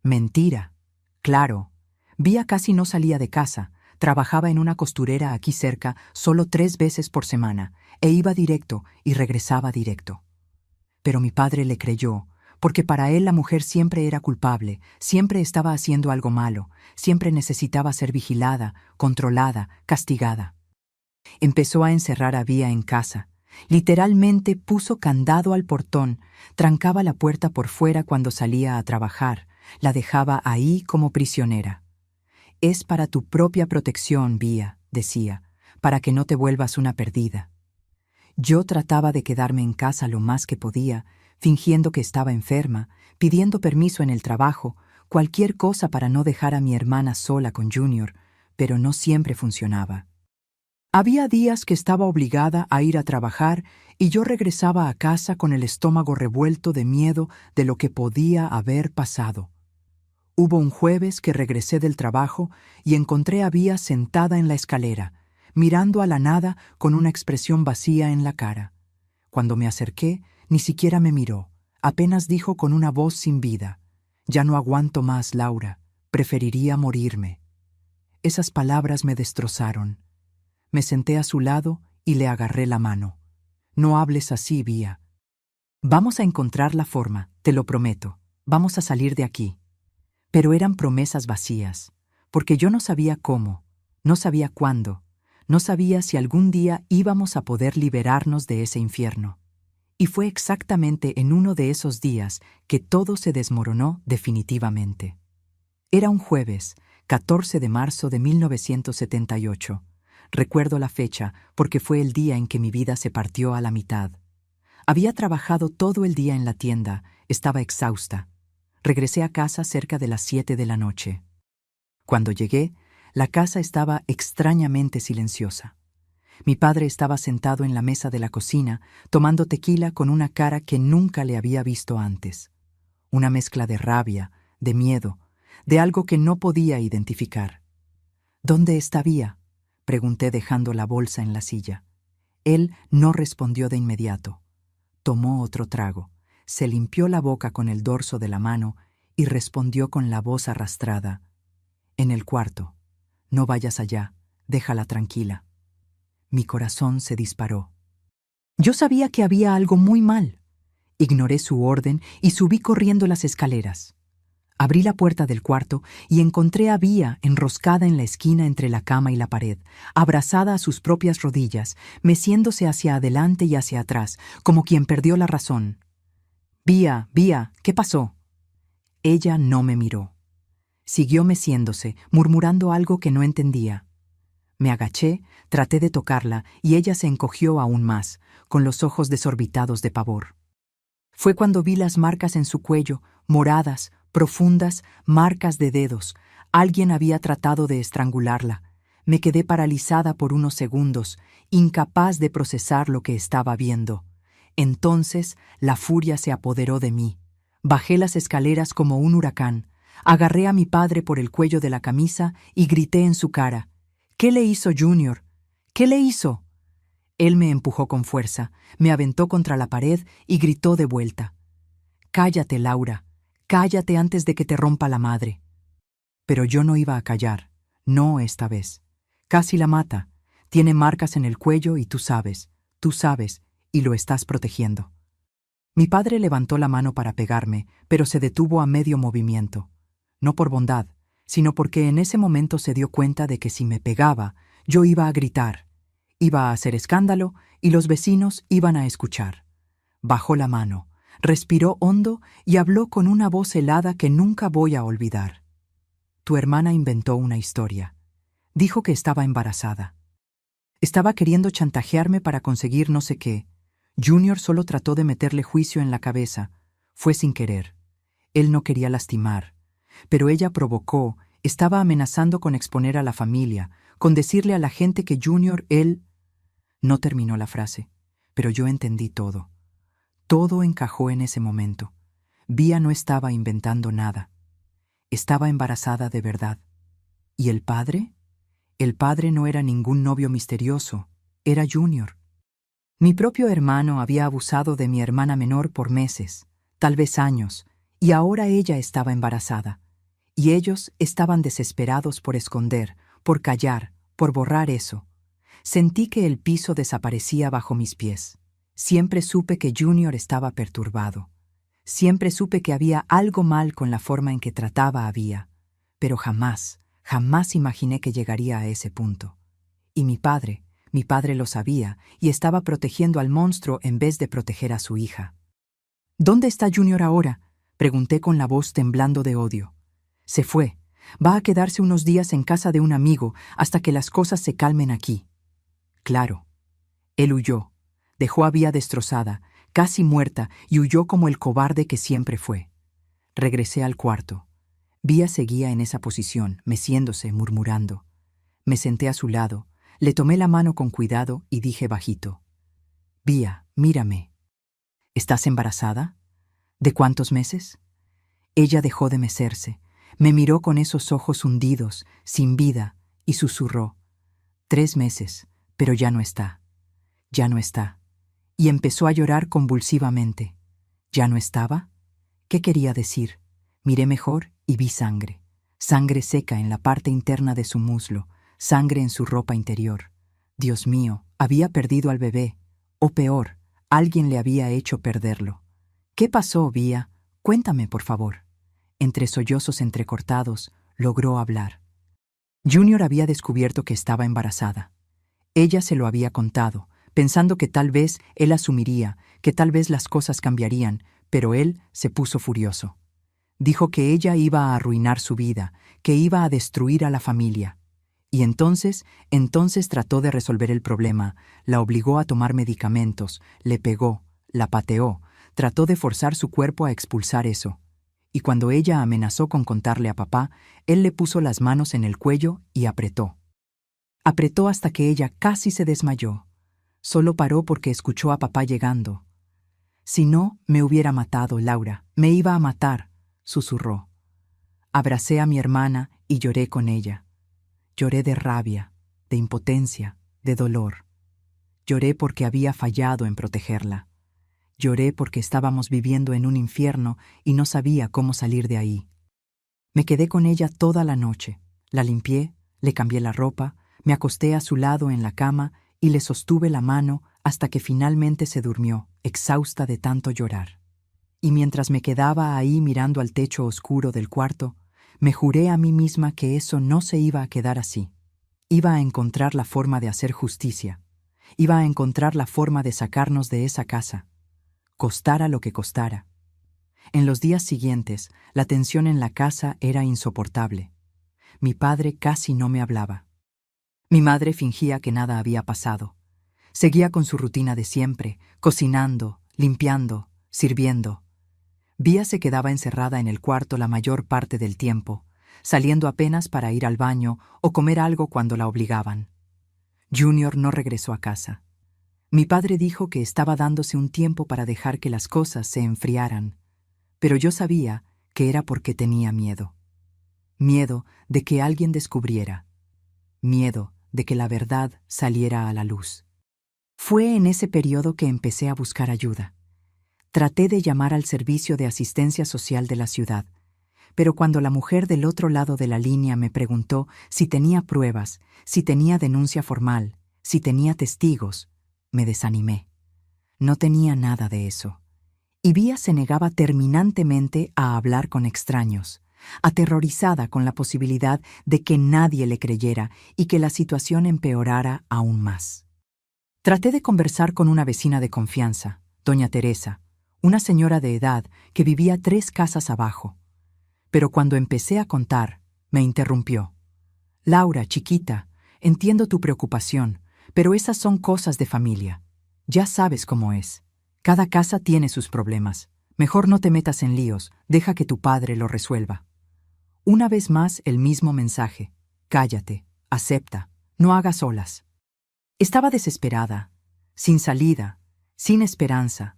Mentira. Claro. Vía casi no salía de casa, trabajaba en una costurera aquí cerca solo 3 veces por semana, e iba directo y regresaba directo. Pero mi padre le creyó, porque para él la mujer siempre era culpable, siempre estaba haciendo algo malo, siempre necesitaba ser vigilada, controlada, castigada. Empezó a encerrar a Vía en casa. Literalmente puso candado al portón, trancaba la puerta por fuera cuando salía a trabajar, la dejaba ahí como prisionera. «Es para tu propia protección, Vía», decía, «para que no te vuelvas una perdida». Yo trataba de quedarme en casa lo más que podía, fingiendo que estaba enferma, pidiendo permiso en el trabajo, cualquier cosa para no dejar a mi hermana sola con Junior, pero no siempre funcionaba. Había días que estaba obligada a ir a trabajar y yo regresaba a casa con el estómago revuelto de miedo de lo que podía haber pasado. Hubo un jueves que regresé del trabajo y encontré a Vía sentada en la escalera, mirando a la nada con una expresión vacía en la cara. Cuando me acerqué, ni siquiera me miró, apenas dijo con una voz sin vida: «Ya no aguanto más, Laura, preferiría morirme». Esas palabras me destrozaron. Me senté a su lado y le agarré la mano. «No hables así, Vía. Vamos a encontrar la forma, te lo prometo. Vamos a salir de aquí». Pero eran promesas vacías, porque yo no sabía cómo, no sabía cuándo, no sabía si algún día íbamos a poder liberarnos de ese infierno. Y fue exactamente en uno de esos días que todo se desmoronó definitivamente. Era un jueves, 14 de marzo de 1978. Recuerdo la fecha porque fue el día en que mi vida se partió a la mitad. Había trabajado todo el día en la tienda, estaba exhausta. Regresé a casa cerca de las 7 de la noche. Cuando llegué, la casa estaba extrañamente silenciosa. Mi padre estaba sentado en la mesa de la cocina, tomando tequila con una cara que nunca le había visto antes. Una mezcla de rabia, de miedo, de algo que no podía identificar. «¿Dónde está Vía?», pregunté dejando la bolsa en la silla. Él no respondió de inmediato. Tomó otro trago, se limpió la boca con el dorso de la mano y respondió con la voz arrastrada: «En el cuarto. No vayas allá, déjala tranquila». Mi corazón se disparó. Yo sabía que había algo muy mal. Ignoré su orden y subí corriendo las escaleras. Abrí la puerta del cuarto y encontré a Vía enroscada en la esquina entre la cama y la pared, abrazada a sus propias rodillas, meciéndose hacia adelante y hacia atrás, como quien perdió la razón. «Vía, Vía, ¿qué pasó?». Ella no me miró. Siguió meciéndose, murmurando algo que no entendía. Me agaché, traté de tocarla y ella se encogió aún más, con los ojos desorbitados de pavor. Fue cuando vi las marcas en su cuello, moradas, profundas, marcas de dedos. Alguien había tratado de estrangularla. Me quedé paralizada por unos segundos, incapaz de procesar lo que estaba viendo. Entonces la furia se apoderó de mí. Bajé las escaleras como un huracán. Agarré a mi padre por el cuello de la camisa y grité en su cara: «¿Qué le hizo Junior? ¿Qué le hizo?». Él me empujó con fuerza, me aventó contra la pared y gritó de vuelta: «Cállate, Laura, cállate antes de que te rompa la madre». Pero yo no iba a callar, no esta vez. Casi la mata, tiene marcas en el cuello y tú sabes, y lo estás protegiendo. Mi padre levantó la mano para pegarme, pero se detuvo a medio movimiento. No por bondad, sino porque en ese momento se dio cuenta de que si me pegaba, yo iba a gritar, iba a hacer escándalo y los vecinos iban a escuchar. Bajó la mano, respiró hondo y habló con una voz helada que nunca voy a olvidar. «Tu hermana inventó una historia. Dijo que estaba embarazada. Estaba queriendo chantajearme para conseguir no sé qué. Junior solo trató de meterle juicio en la cabeza. Fue sin querer. Él no quería lastimar, Pero ella provocó, estaba amenazando con exponer a la familia, con decirle a la gente que Junior, él... No terminó la frase, pero yo entendí todo. Todo encajó en ese momento. Vía no estaba inventando nada. Estaba embarazada de verdad. ¿Y el padre? El padre no era ningún novio misterioso, era Junior. Mi propio hermano había abusado de mi hermana menor por meses, tal vez años, y ahora ella estaba embarazada. Y ellos estaban desesperados por esconder, por callar, por borrar eso. Sentí que el piso desaparecía bajo mis pies. Siempre supe que Junior estaba perturbado. Siempre supe que había algo mal con la forma en que trataba a Vía, pero jamás imaginé que llegaría a ese punto. Y mi padre lo sabía y estaba protegiendo al monstruo en vez de proteger a su hija. ¿Dónde está Junior ahora?, pregunté con la voz temblando de odio. Se fue. Va a quedarse unos días en casa de un amigo hasta que las cosas se calmen aquí. Claro. Él huyó. Dejó a Vía destrozada, casi muerta, y huyó como el cobarde que siempre fue. Regresé al cuarto. Vía seguía en esa posición, meciéndose, murmurando. Me senté a su lado, le tomé la mano con cuidado y dije bajito: Vía, mírame. ¿Estás embarazada? ¿De cuántos meses? Ella dejó de mecerse, me miró con esos ojos hundidos, sin vida, y susurró: 3 meses, pero ya no está. Ya no está. Y empezó a llorar convulsivamente. ¿Ya no estaba? ¿Qué quería decir? Miré mejor y vi sangre. Sangre seca en la parte interna de su muslo, sangre en su ropa interior. Dios mío, había perdido al bebé. O peor, alguien le había hecho perderlo. ¿Qué pasó, Vía? Cuéntame, por favor. Entre sollozos entrecortados, logró hablar. Junior había descubierto que estaba embarazada. Ella se lo había contado, pensando que tal vez él asumiría, que tal vez las cosas cambiarían, pero él se puso furioso. Dijo que ella iba a arruinar su vida, que iba a destruir a la familia. Y entonces trató de resolver el problema, la obligó a tomar medicamentos, le pegó, la pateó, trató de forzar su cuerpo a expulsar eso. Y cuando ella amenazó con contarle a papá, él le puso las manos en el cuello y apretó. Apretó hasta que ella casi se desmayó. Solo paró porque escuchó a papá llegando. Si no, me hubiera matado, Laura, me iba a matar, susurró. Abracé a mi hermana y lloré con ella. Lloré de rabia, de impotencia, de dolor. Lloré porque había fallado en protegerla. Lloré porque estábamos viviendo en un infierno y no sabía cómo salir de ahí. Me quedé con ella toda la noche. La limpié, le cambié la ropa, me acosté a su lado en la cama y le sostuve la mano hasta que finalmente se durmió, exhausta de tanto llorar. Y mientras me quedaba ahí mirando al techo oscuro del cuarto, me juré a mí misma que eso no se iba a quedar así. Iba a encontrar la forma de hacer justicia. Iba a encontrar la forma de sacarnos de esa casa. Costara lo que costara. En los días siguientes, la tensión en la casa era insoportable. Mi padre casi no me hablaba. Mi madre fingía que nada había pasado. Seguía con su rutina de siempre, cocinando, limpiando, sirviendo. Vía se quedaba encerrada en el cuarto la mayor parte del tiempo, saliendo apenas para ir al baño o comer algo cuando la obligaban. Junior no regresó a casa. Mi padre dijo que estaba dándose un tiempo para dejar que las cosas se enfriaran, pero yo sabía que era porque tenía miedo. Miedo de que alguien descubriera. Miedo de que la verdad saliera a la luz. Fue en ese periodo que empecé a buscar ayuda. Traté de llamar al servicio de asistencia social de la ciudad, pero cuando la mujer del otro lado de la línea me preguntó si tenía pruebas, si tenía denuncia formal, si tenía testigos, me desanimé. No tenía nada de eso. Y Vía se negaba terminantemente a hablar con extraños, aterrorizada con la posibilidad de que nadie le creyera y que la situación empeorara aún más. Traté de conversar con una vecina de confianza, doña Teresa, una señora de edad que vivía 3 casas abajo. Pero cuando empecé a contar, me interrumpió. Laura, chiquita, entiendo tu preocupación, pero esas son cosas de familia. Ya sabes cómo es. Cada casa tiene sus problemas. Mejor no te metas en líos, deja que tu padre lo resuelva. Una vez más el mismo mensaje. Cállate, acepta, no hagas olas. Estaba desesperada, sin salida, sin esperanza,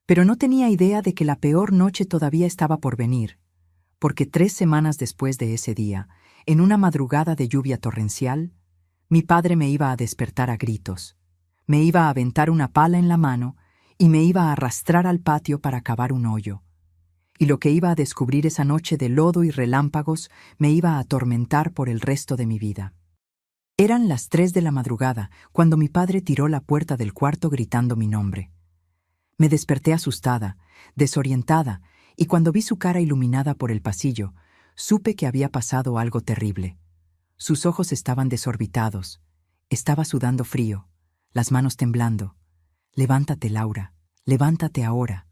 pero no tenía idea de que la peor noche todavía estaba por venir, porque 3 semanas después de ese día, en una madrugada de lluvia torrencial, mi padre me iba a despertar a gritos, me iba a aventar una pala en la mano y me iba a arrastrar al patio para cavar un hoyo. Y lo que iba a descubrir esa noche de lodo y relámpagos me iba a atormentar por el resto de mi vida. Eran las 3 de la madrugada cuando mi padre tiró la puerta del cuarto gritando mi nombre. Me desperté asustada, desorientada, y cuando vi su cara iluminada por el pasillo, supe que había pasado algo terrible. Sus ojos estaban desorbitados, estaba sudando frío, las manos temblando. «Levántate, Laura, levántate ahora».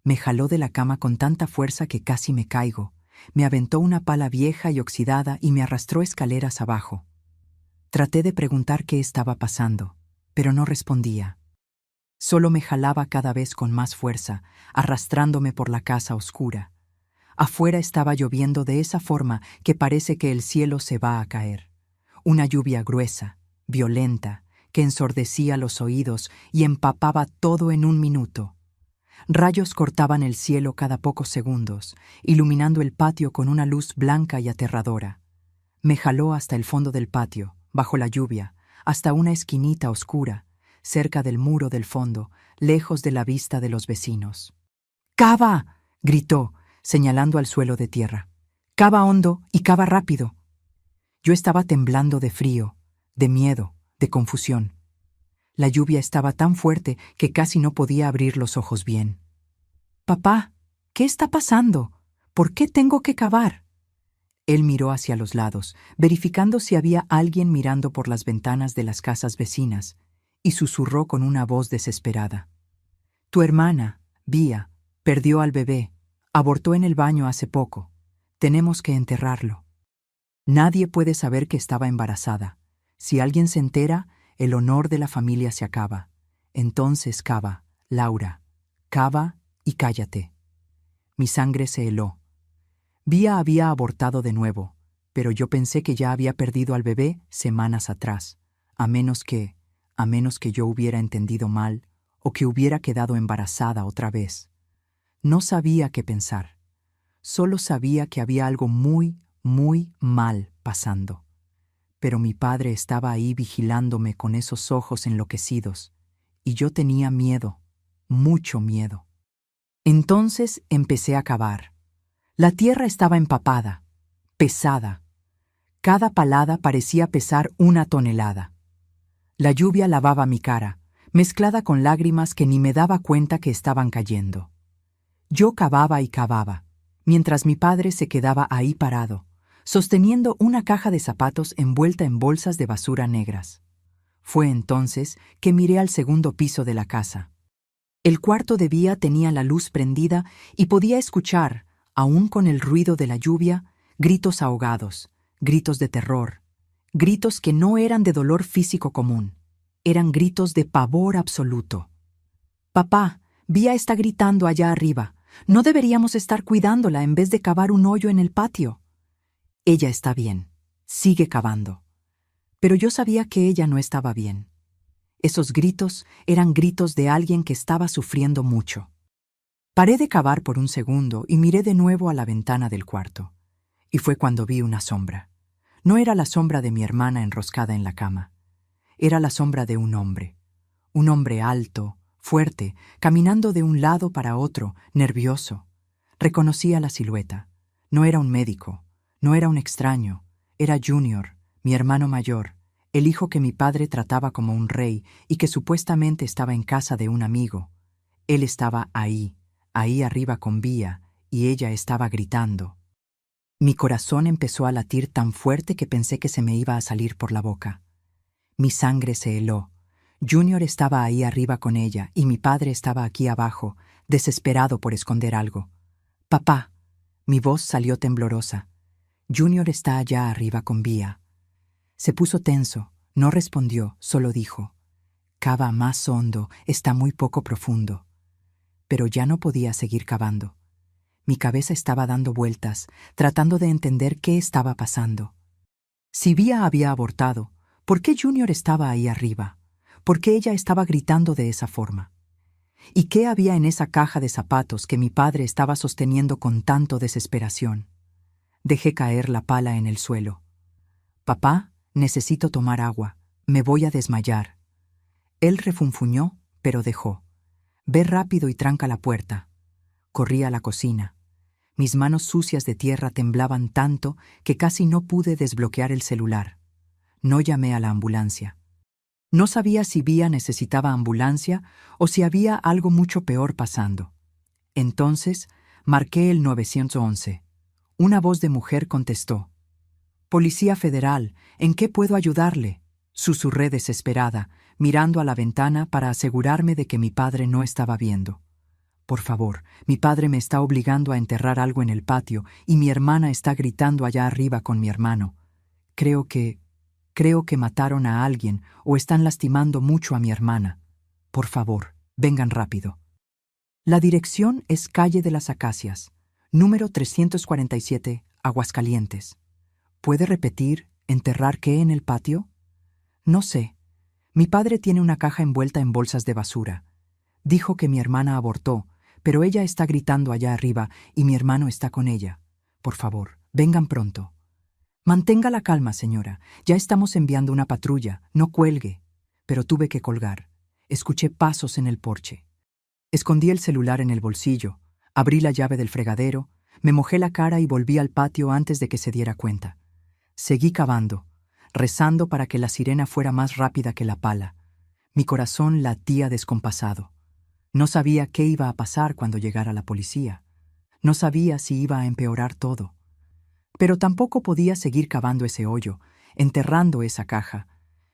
Me jaló de la cama con tanta fuerza que casi me caigo, me aventó una pala vieja y oxidada y me arrastró escaleras abajo. Traté de preguntar qué estaba pasando, pero no respondía. Solo me jalaba cada vez con más fuerza, arrastrándome por la casa oscura. Afuera estaba lloviendo de esa forma que parece que el cielo se va a caer. Una lluvia gruesa, violenta, que ensordecía los oídos y empapaba todo en un minuto. Rayos cortaban el cielo cada pocos segundos, iluminando el patio con una luz blanca y aterradora. Me jaló hasta el fondo del patio, bajo la lluvia, hasta una esquinita oscura, cerca del muro del fondo, lejos de la vista de los vecinos. «¡Cava!», gritó, señalando al suelo de tierra. «Cava hondo y cava rápido». Yo estaba temblando de frío, de miedo, de confusión. La lluvia estaba tan fuerte que casi no podía abrir los ojos bien. «Papá, ¿qué está pasando? ¿Por qué tengo que cavar?». Él miró hacia los lados, verificando si había alguien mirando por las ventanas de las casas vecinas, y susurró con una voz desesperada. «Tu hermana, Vía, perdió al bebé. Abortó en el baño hace poco. Tenemos que enterrarlo. Nadie puede saber que estaba embarazada. Si alguien se entera, el honor de la familia se acaba. Entonces cava, Laura, cava y cállate». Mi sangre se heló. Vía había abortado de nuevo, pero yo pensé que ya había perdido al bebé semanas atrás, a menos que yo hubiera entendido mal o que hubiera quedado embarazada otra vez. No sabía qué pensar. Solo sabía que había algo muy, muy mal pasando. Pero mi padre estaba ahí vigilándome con esos ojos enloquecidos, y yo tenía miedo, mucho miedo. Entonces empecé a cavar. La tierra estaba empapada, pesada. Cada palada parecía pesar 1 tonelada. La lluvia lavaba mi cara, mezclada con lágrimas que ni me daba cuenta que estaban cayendo. Yo cavaba y cavaba, mientras mi padre se quedaba ahí parado, sosteniendo una caja de zapatos envuelta en bolsas de basura negras. Fue entonces que miré al segundo piso de la casa. El cuarto de Vía tenía la luz prendida y podía escuchar, aún con el ruido de la lluvia, gritos ahogados, gritos de terror, gritos que no eran de dolor físico común, eran gritos de pavor absoluto. «Papá, Vía está gritando allá arriba. ¿No deberíamos estar cuidándola en vez de cavar un hoyo en el patio?». «Ella está bien. Sigue cavando». Pero yo sabía que ella no estaba bien. Esos gritos eran gritos de alguien que estaba sufriendo mucho. Paré de cavar por un segundo y miré de nuevo a la ventana del cuarto. Y fue cuando vi una sombra. No era la sombra de mi hermana enroscada en la cama. Era la sombra de un hombre. Un hombre alto, fuerte, caminando de un lado para otro, nervioso. Reconocía la silueta. No era un médico, no era un extraño, era Junior, mi hermano mayor, el hijo que mi padre trataba como un rey y que supuestamente estaba en casa de un amigo. Él estaba ahí arriba con Vía, y ella estaba gritando. Mi corazón empezó a latir tan fuerte que pensé que se me iba a salir por la boca. Mi sangre se heló. Junior estaba ahí arriba con ella y mi padre estaba aquí abajo, desesperado por esconder algo. «Papá», mi voz salió temblorosa. «Junior está allá arriba con Vía». Se puso tenso, no respondió, solo dijo: «Cava más hondo, está muy poco profundo». Pero ya no podía seguir cavando. Mi cabeza estaba dando vueltas, tratando de entender qué estaba pasando. Si Vía había abortado, ¿por qué Junior estaba ahí arriba? ¿Por qué ella estaba gritando de esa forma? ¿Y qué había en esa caja de zapatos que mi padre estaba sosteniendo con tanto desesperación? Dejé caer la pala en el suelo. «Papá, necesito tomar agua. Me voy a desmayar». Él refunfuñó, pero dejó. «Ve rápido y tranca la puerta». Corrí a la cocina. Mis manos sucias de tierra temblaban tanto que casi no pude desbloquear el celular. No llamé a la ambulancia. No sabía si Vía necesitaba ambulancia o si había algo mucho peor pasando. Entonces, marqué el 911. Una voz de mujer contestó. «Policía Federal, ¿en qué puedo ayudarle?», susurré desesperada, mirando a la ventana para asegurarme de que mi padre no estaba viendo. «Por favor, mi padre me está obligando a enterrar algo en el patio y mi hermana está gritando allá arriba con mi hermano. Creo que mataron a alguien o están lastimando mucho a mi hermana. Por favor, vengan rápido». La dirección es Calle de las Acacias, número 347, Aguascalientes. ¿Puede repetir, enterrar qué en el patio? No sé. Mi padre tiene una caja envuelta en bolsas de basura. Dijo que mi hermana abortó, pero ella está gritando allá arriba y mi hermano está con ella. Por favor, vengan pronto. Mantenga la calma, señora. Ya estamos enviando una patrulla. No cuelgue. Pero tuve que colgar. Escuché pasos en el porche. Escondí el celular en el bolsillo, abrí la llave del fregadero, me mojé la cara y volví al patio antes de que se diera cuenta. Seguí cavando, rezando para que la sirena fuera más rápida que la pala. Mi corazón latía descompasado. No sabía qué iba a pasar cuando llegara la policía. No sabía si iba a empeorar todo. Pero tampoco podía seguir cavando ese hoyo, enterrando esa caja,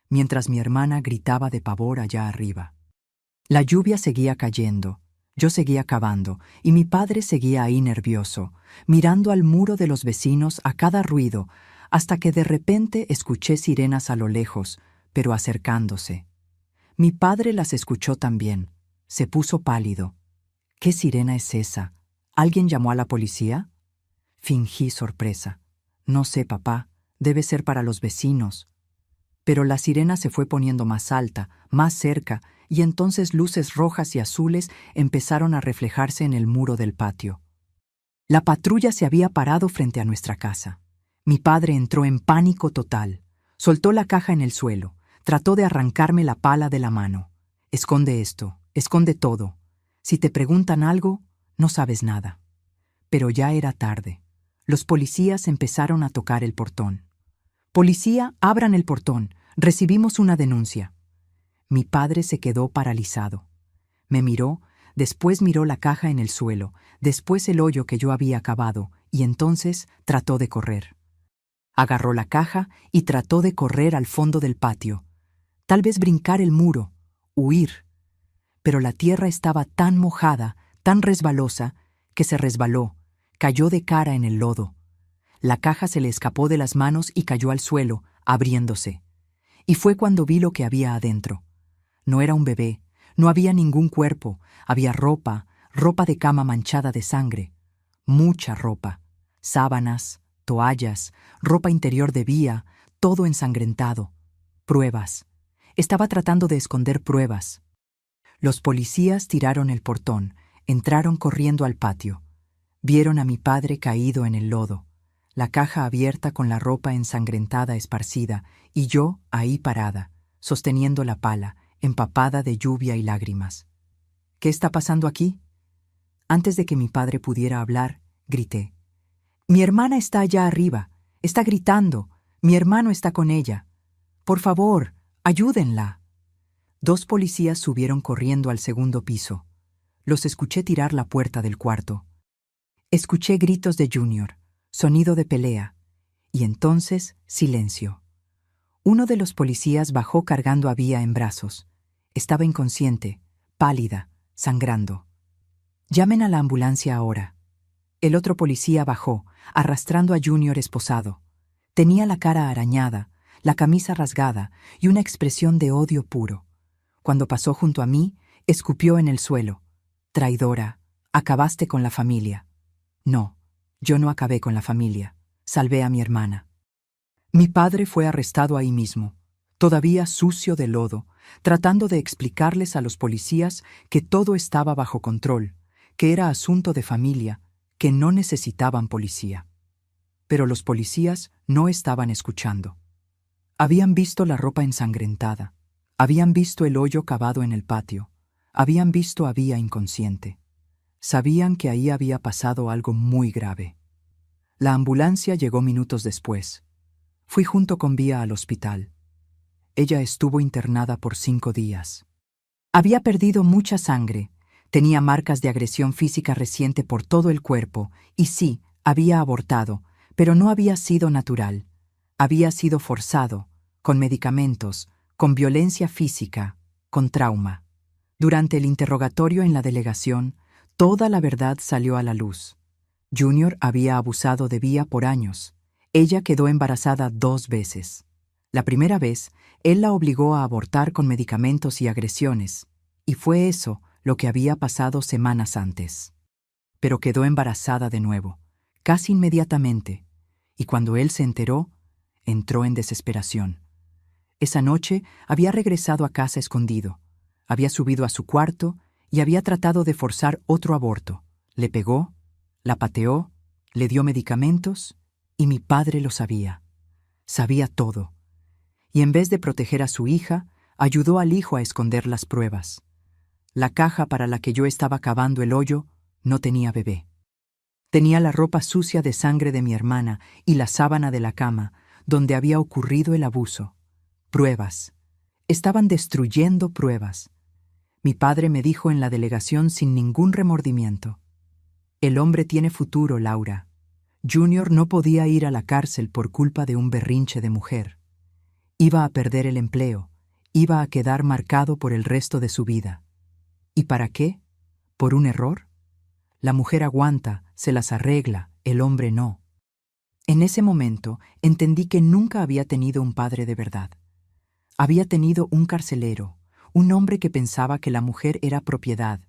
mientras mi hermana gritaba de pavor allá arriba. La lluvia seguía cayendo, yo seguía cavando, y mi padre seguía ahí nervioso, mirando al muro de los vecinos a cada ruido, hasta que de repente escuché sirenas a lo lejos, pero acercándose. Mi padre las escuchó también. Se puso pálido. ¿Qué sirena es esa? ¿Alguien llamó a la policía? Fingí sorpresa. No sé, papá, debe ser para los vecinos. Pero la sirena se fue poniendo más alta, más cerca, y entonces luces rojas y azules empezaron a reflejarse en el muro del patio. La patrulla se había parado frente a nuestra casa. Mi padre entró en pánico total. Soltó la caja en el suelo. Trató de arrancarme la pala de la mano. «Esconde esto, esconde todo. Si te preguntan algo, no sabes nada». Pero ya era tarde. Los policías empezaron a tocar el portón. «Policía, abran el portón. Recibimos una denuncia». Mi padre se quedó paralizado. Me miró, después miró la caja en el suelo, después el hoyo que yo había cavado, y entonces trató de correr. Agarró la caja y trató de correr al fondo del patio. Tal vez brincar el muro, huir. Pero la tierra estaba tan mojada, tan resbalosa, que se resbaló, cayó de cara en el lodo. La caja se le escapó de las manos y cayó al suelo, abriéndose. Y fue cuando vi lo que había adentro. No era un bebé, no había ningún cuerpo, había ropa de cama manchada de sangre. Mucha ropa, sábanas, toallas, ropa interior de Vía, todo ensangrentado. Pruebas. Estaba tratando de esconder pruebas. Los policías tiraron el portón, entraron corriendo al patio. Vieron a mi padre caído en el lodo, la caja abierta con la ropa ensangrentada esparcida, y yo ahí parada, sosteniendo la pala, empapada de lluvia y lágrimas. «¿Qué está pasando aquí?». Antes de que mi padre pudiera hablar, grité. «Mi hermana está allá arriba, está gritando, mi hermano está con ella. Por favor, ayúdenla». 2 policías subieron corriendo al segundo piso. Los escuché tirar la puerta del cuarto. Escuché gritos de Junior, sonido de pelea, y entonces silencio. Uno de los policías bajó cargando a Vía en brazos. Estaba inconsciente, pálida, sangrando. «Llamen a la ambulancia ahora». El otro policía bajó, arrastrando a Junior esposado. Tenía la cara arañada, la camisa rasgada y una expresión de odio puro. Cuando pasó junto a mí, escupió en el suelo. «Traidora, acabaste con la familia». No, yo no acabé con la familia. Salvé a mi hermana. Mi padre fue arrestado ahí mismo, todavía sucio de lodo, tratando de explicarles a los policías que todo estaba bajo control, que era asunto de familia, que no necesitaban policía. Pero los policías no estaban escuchando. Habían visto la ropa ensangrentada, habían visto el hoyo cavado en el patio, habían visto a Vía inconsciente. Sabían que ahí había pasado algo muy grave. La ambulancia llegó minutos después. Fui junto con Vía al hospital. Ella estuvo internada por 5 días. Había perdido mucha sangre, tenía marcas de agresión física reciente por todo el cuerpo, y sí, había abortado, pero no había sido natural. Había sido forzado, con medicamentos, con violencia física, con trauma. Durante el interrogatorio en la delegación, toda la verdad salió a la luz. Junior había abusado de Vía por años. Ella quedó embarazada 2 veces. La primera vez, él la obligó a abortar con medicamentos y agresiones, y fue eso lo que había pasado semanas antes. Pero quedó embarazada de nuevo, casi inmediatamente, y cuando él se enteró, entró en desesperación. Esa noche había regresado a casa escondido, había subido a su cuarto y había tratado de forzar otro aborto. Le pegó, la pateó, le dio medicamentos, y mi padre lo sabía. Sabía todo. Y en vez de proteger a su hija, ayudó al hijo a esconder las pruebas. La caja para la que yo estaba cavando el hoyo no tenía bebé. Tenía la ropa sucia de sangre de mi hermana y la sábana de la cama, donde había ocurrido el abuso. Pruebas. Estaban destruyendo pruebas. Mi padre me dijo en la delegación sin ningún remordimiento: «El hombre tiene futuro, Laura. Junior no podía ir a la cárcel por culpa de un berrinche de mujer. Iba a perder el empleo, iba a quedar marcado por el resto de su vida. ¿Y para qué? ¿Por un error? La mujer aguanta, se las arregla, el hombre no». En ese momento entendí que nunca había tenido un padre de verdad. Había tenido un carcelero, un hombre que pensaba que la mujer era propiedad,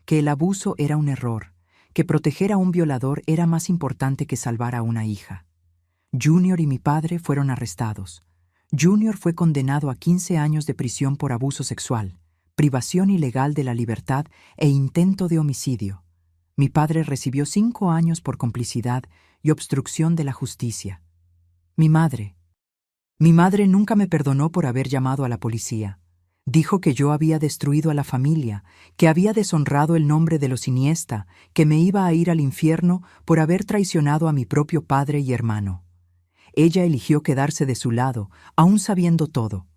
que el abuso era un error, que proteger a un violador era más importante que salvar a una hija. Junior y mi padre fueron arrestados. Junior fue condenado a 15 años de prisión por abuso sexual, privación ilegal de la libertad e intento de homicidio. Mi padre recibió 5 años por complicidad y obstrucción de la justicia. Mi madre nunca me perdonó por haber llamado a la policía. Dijo que yo había destruido a la familia, que había deshonrado el nombre de los Iniesta, que me iba a ir al infierno por haber traicionado a mi propio padre y hermano. Ella eligió quedarse de su lado, aún sabiendo todo.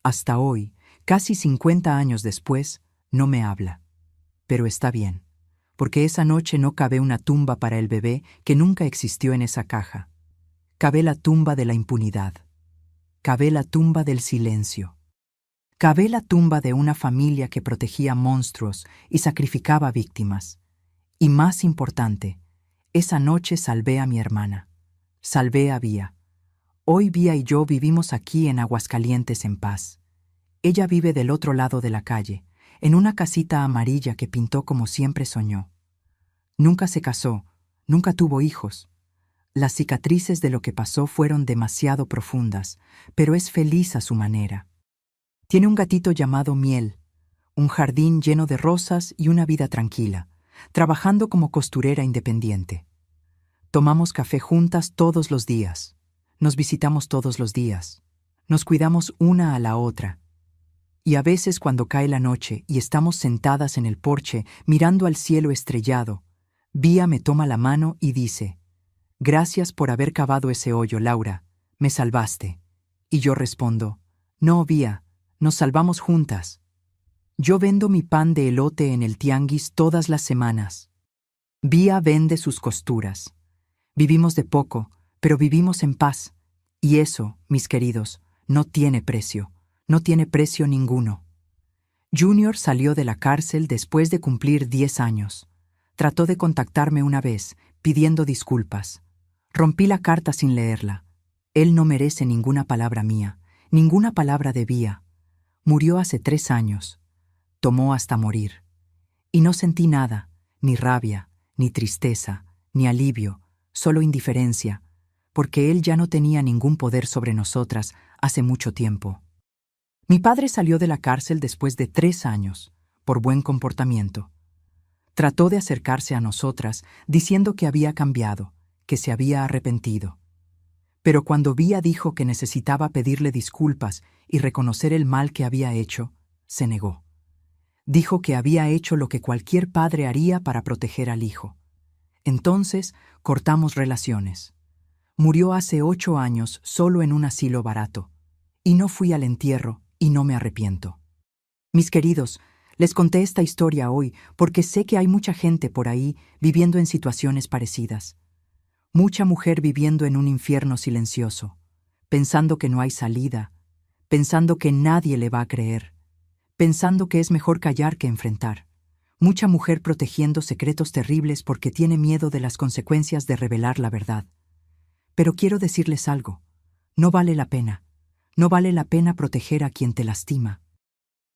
Hasta hoy, casi 50 años después, no me habla. Pero está bien, porque esa noche no cavé una tumba para el bebé que nunca existió en esa caja. Cavé la tumba de la impunidad. Cavé la tumba del silencio. Cavé la tumba de una familia que protegía monstruos y sacrificaba víctimas. Y más importante, esa noche salvé a mi hermana. Salvé a Vía. Hoy Vía y yo vivimos aquí en Aguascalientes en paz. Ella vive del otro lado de la calle, en una casita amarilla que pintó como siempre soñó. Nunca se casó, nunca tuvo hijos. Las cicatrices de lo que pasó fueron demasiado profundas, pero es feliz a su manera. Tiene un gatito llamado Miel, un jardín lleno de rosas y una vida tranquila, trabajando como costurera independiente. Tomamos café juntas todos los días. Nos visitamos todos los días. Nos cuidamos una a la otra. Y a veces cuando cae la noche y estamos sentadas en el porche mirando al cielo estrellado, Vía me toma la mano y dice: «Gracias por haber cavado ese hoyo, Laura. Me salvaste». Y yo respondo: «No, Vía, nos salvamos juntas». Yo vendo mi pan de elote en el tianguis todas las semanas. Vía vende sus costuras. Vivimos de poco, pero vivimos en paz. Y eso, mis queridos, no tiene precio. No tiene precio ninguno. Junior salió de la cárcel después de cumplir 10 años. Trató de contactarme una vez, pidiendo disculpas. Rompí la carta sin leerla. Él no merece ninguna palabra mía, ninguna palabra de Vía. Murió hace 3 años. Tomó hasta morir. Y no sentí nada, ni rabia, ni tristeza, ni alivio, solo indiferencia, porque él ya no tenía ningún poder sobre nosotras hace mucho tiempo. Mi padre salió de la cárcel después de 3 años, por buen comportamiento. Trató de acercarse a nosotras diciendo que había cambiado, que se había arrepentido. Pero cuando Vía dijo que necesitaba pedirle disculpas y reconocer el mal que había hecho, se negó. Dijo que había hecho lo que cualquier padre haría para proteger al hijo. Entonces, cortamos relaciones. Murió hace 8 años solo en un asilo barato. Y no fui al entierro y no me arrepiento. Mis queridos, les conté esta historia hoy porque sé que hay mucha gente por ahí viviendo en situaciones parecidas. Mucha mujer viviendo en un infierno silencioso, pensando que no hay salida, pensando que nadie le va a creer, pensando que es mejor callar que enfrentar. Mucha mujer protegiendo secretos terribles porque tiene miedo de las consecuencias de revelar la verdad. Pero quiero decirles algo, no vale la pena. No vale la pena proteger a quien te lastima.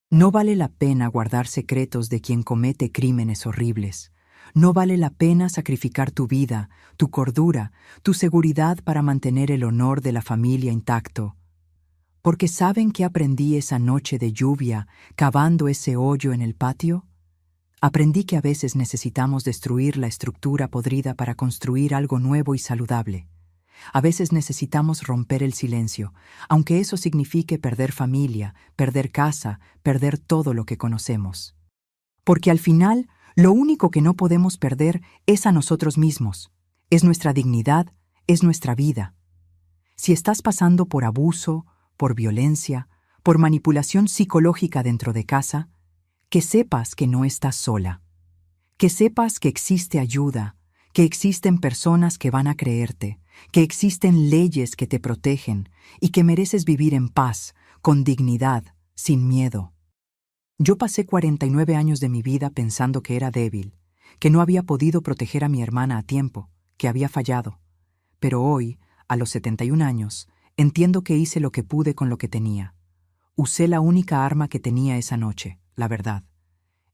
No vale la pena guardar secretos de quien comete crímenes horribles. No vale la pena sacrificar tu vida, tu cordura, tu seguridad para mantener el honor de la familia intacto. Porque ¿saben qué aprendí esa noche de lluvia cavando ese hoyo en el patio? Aprendí que a veces necesitamos destruir la estructura podrida para construir algo nuevo y saludable. A veces necesitamos romper el silencio, aunque eso signifique perder familia, perder casa, perder todo lo que conocemos. Porque al final, lo único que no podemos perder es a nosotros mismos, es nuestra dignidad, es nuestra vida. Si estás pasando por abuso, por violencia, por manipulación psicológica dentro de casa, que sepas que no estás sola, que sepas que existe ayuda, que existen personas que van a creerte, que existen leyes que te protegen y que mereces vivir en paz, con dignidad, sin miedo. Yo pasé 49 años de mi vida pensando que era débil, que no había podido proteger a mi hermana a tiempo, que había fallado. Pero hoy, a los 71 años, entiendo que hice lo que pude con lo que tenía. Usé la única arma que tenía esa noche, la verdad.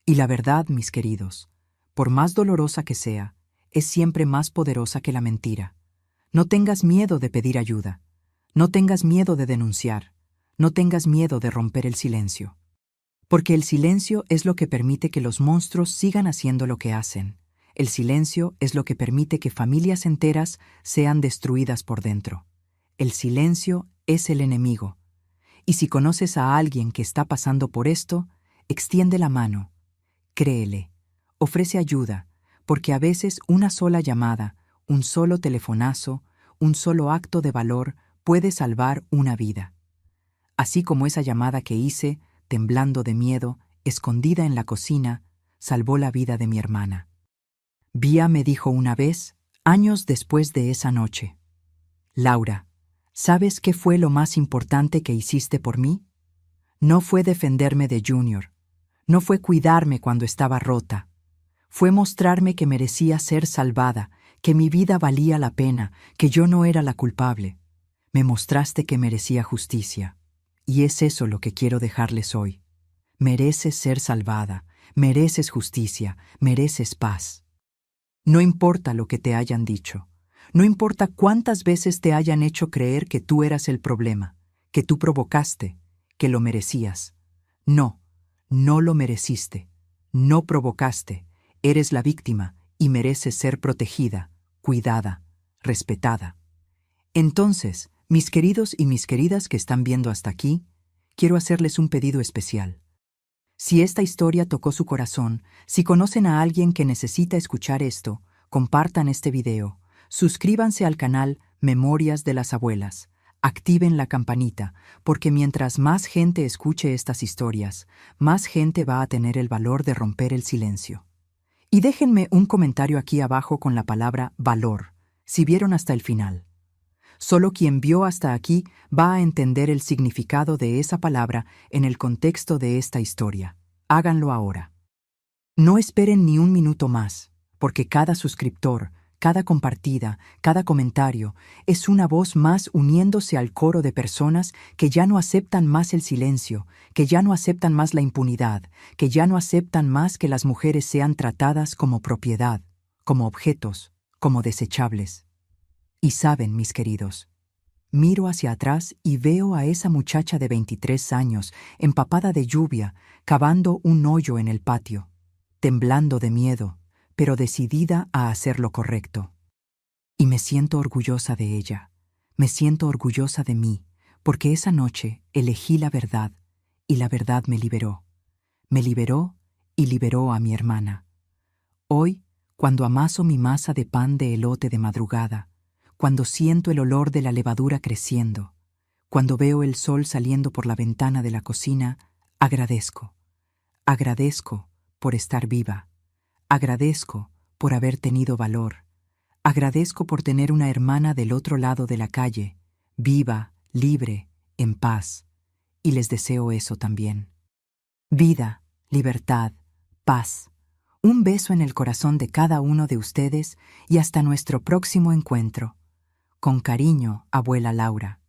Y la verdad, mis queridos, por más dolorosa que sea, es siempre más poderosa que la mentira. No tengas miedo de pedir ayuda. No tengas miedo de denunciar. No tengas miedo de romper el silencio. Porque el silencio es lo que permite que los monstruos sigan haciendo lo que hacen. El silencio es lo que permite que familias enteras sean destruidas por dentro. El silencio es el enemigo. Y si conoces a alguien que está pasando por esto, extiende la mano. Créele. Ofrece ayuda, porque a veces una sola llamada, un solo telefonazo, un solo acto de valor puede salvar una vida. Así como esa llamada que hice, temblando de miedo, escondida en la cocina, salvó la vida de mi hermana. Vía me dijo una vez, años después de esa noche: Laura, ¿sabes qué fue lo más importante que hiciste por mí? No fue defenderme de Junior, no fue cuidarme cuando estaba rota, fue mostrarme que merecía ser salvada, que mi vida valía la pena, que yo no era la culpable. Me mostraste que merecía justicia. Y es eso lo que quiero dejarles hoy. Mereces ser salvada, mereces justicia, mereces paz. No importa lo que te hayan dicho, no importa cuántas veces te hayan hecho creer que tú eras el problema, que tú provocaste, que lo merecías. No, no lo mereciste, no provocaste, eres la víctima y mereces ser protegida, cuidada, respetada. Entonces, mis queridos y mis queridas que están viendo hasta aquí, quiero hacerles un pedido especial. Si esta historia tocó su corazón, si conocen a alguien que necesita escuchar esto, compartan este video, suscríbanse al canal Memorias de las Abuelas, activen la campanita, porque mientras más gente escuche estas historias, más gente va a tener el valor de romper el silencio. Y déjenme un comentario aquí abajo con la palabra valor, si vieron hasta el final. Solo quien vio hasta aquí va a entender el significado de esa palabra en el contexto de esta historia. Háganlo ahora. No esperen ni un minuto más, porque cada suscriptor, cada compartida, cada comentario es una voz más uniéndose al coro de personas que ya no aceptan más el silencio, que ya no aceptan más la impunidad, que ya no aceptan más que las mujeres sean tratadas como propiedad, como objetos, como desechables. Y saben, mis queridos, miro hacia atrás y veo a esa muchacha de 23 años, empapada de lluvia, cavando un hoyo en el patio, temblando de miedo, pero decidida a hacer lo correcto. Y me siento orgullosa de ella, me siento orgullosa de mí, porque esa noche elegí la verdad, y la verdad me liberó. Me liberó y liberó a mi hermana. Hoy, cuando amaso mi masa de pan de elote de madrugada, cuando siento el olor de la levadura creciendo, cuando veo el sol saliendo por la ventana de la cocina, agradezco. Agradezco por estar viva. Agradezco por haber tenido valor. Agradezco por tener una hermana del otro lado de la calle, viva, libre, en paz. Y les deseo eso también. Vida, libertad, paz. Un beso en el corazón de cada uno de ustedes y hasta nuestro próximo encuentro. Con cariño, abuela Laura.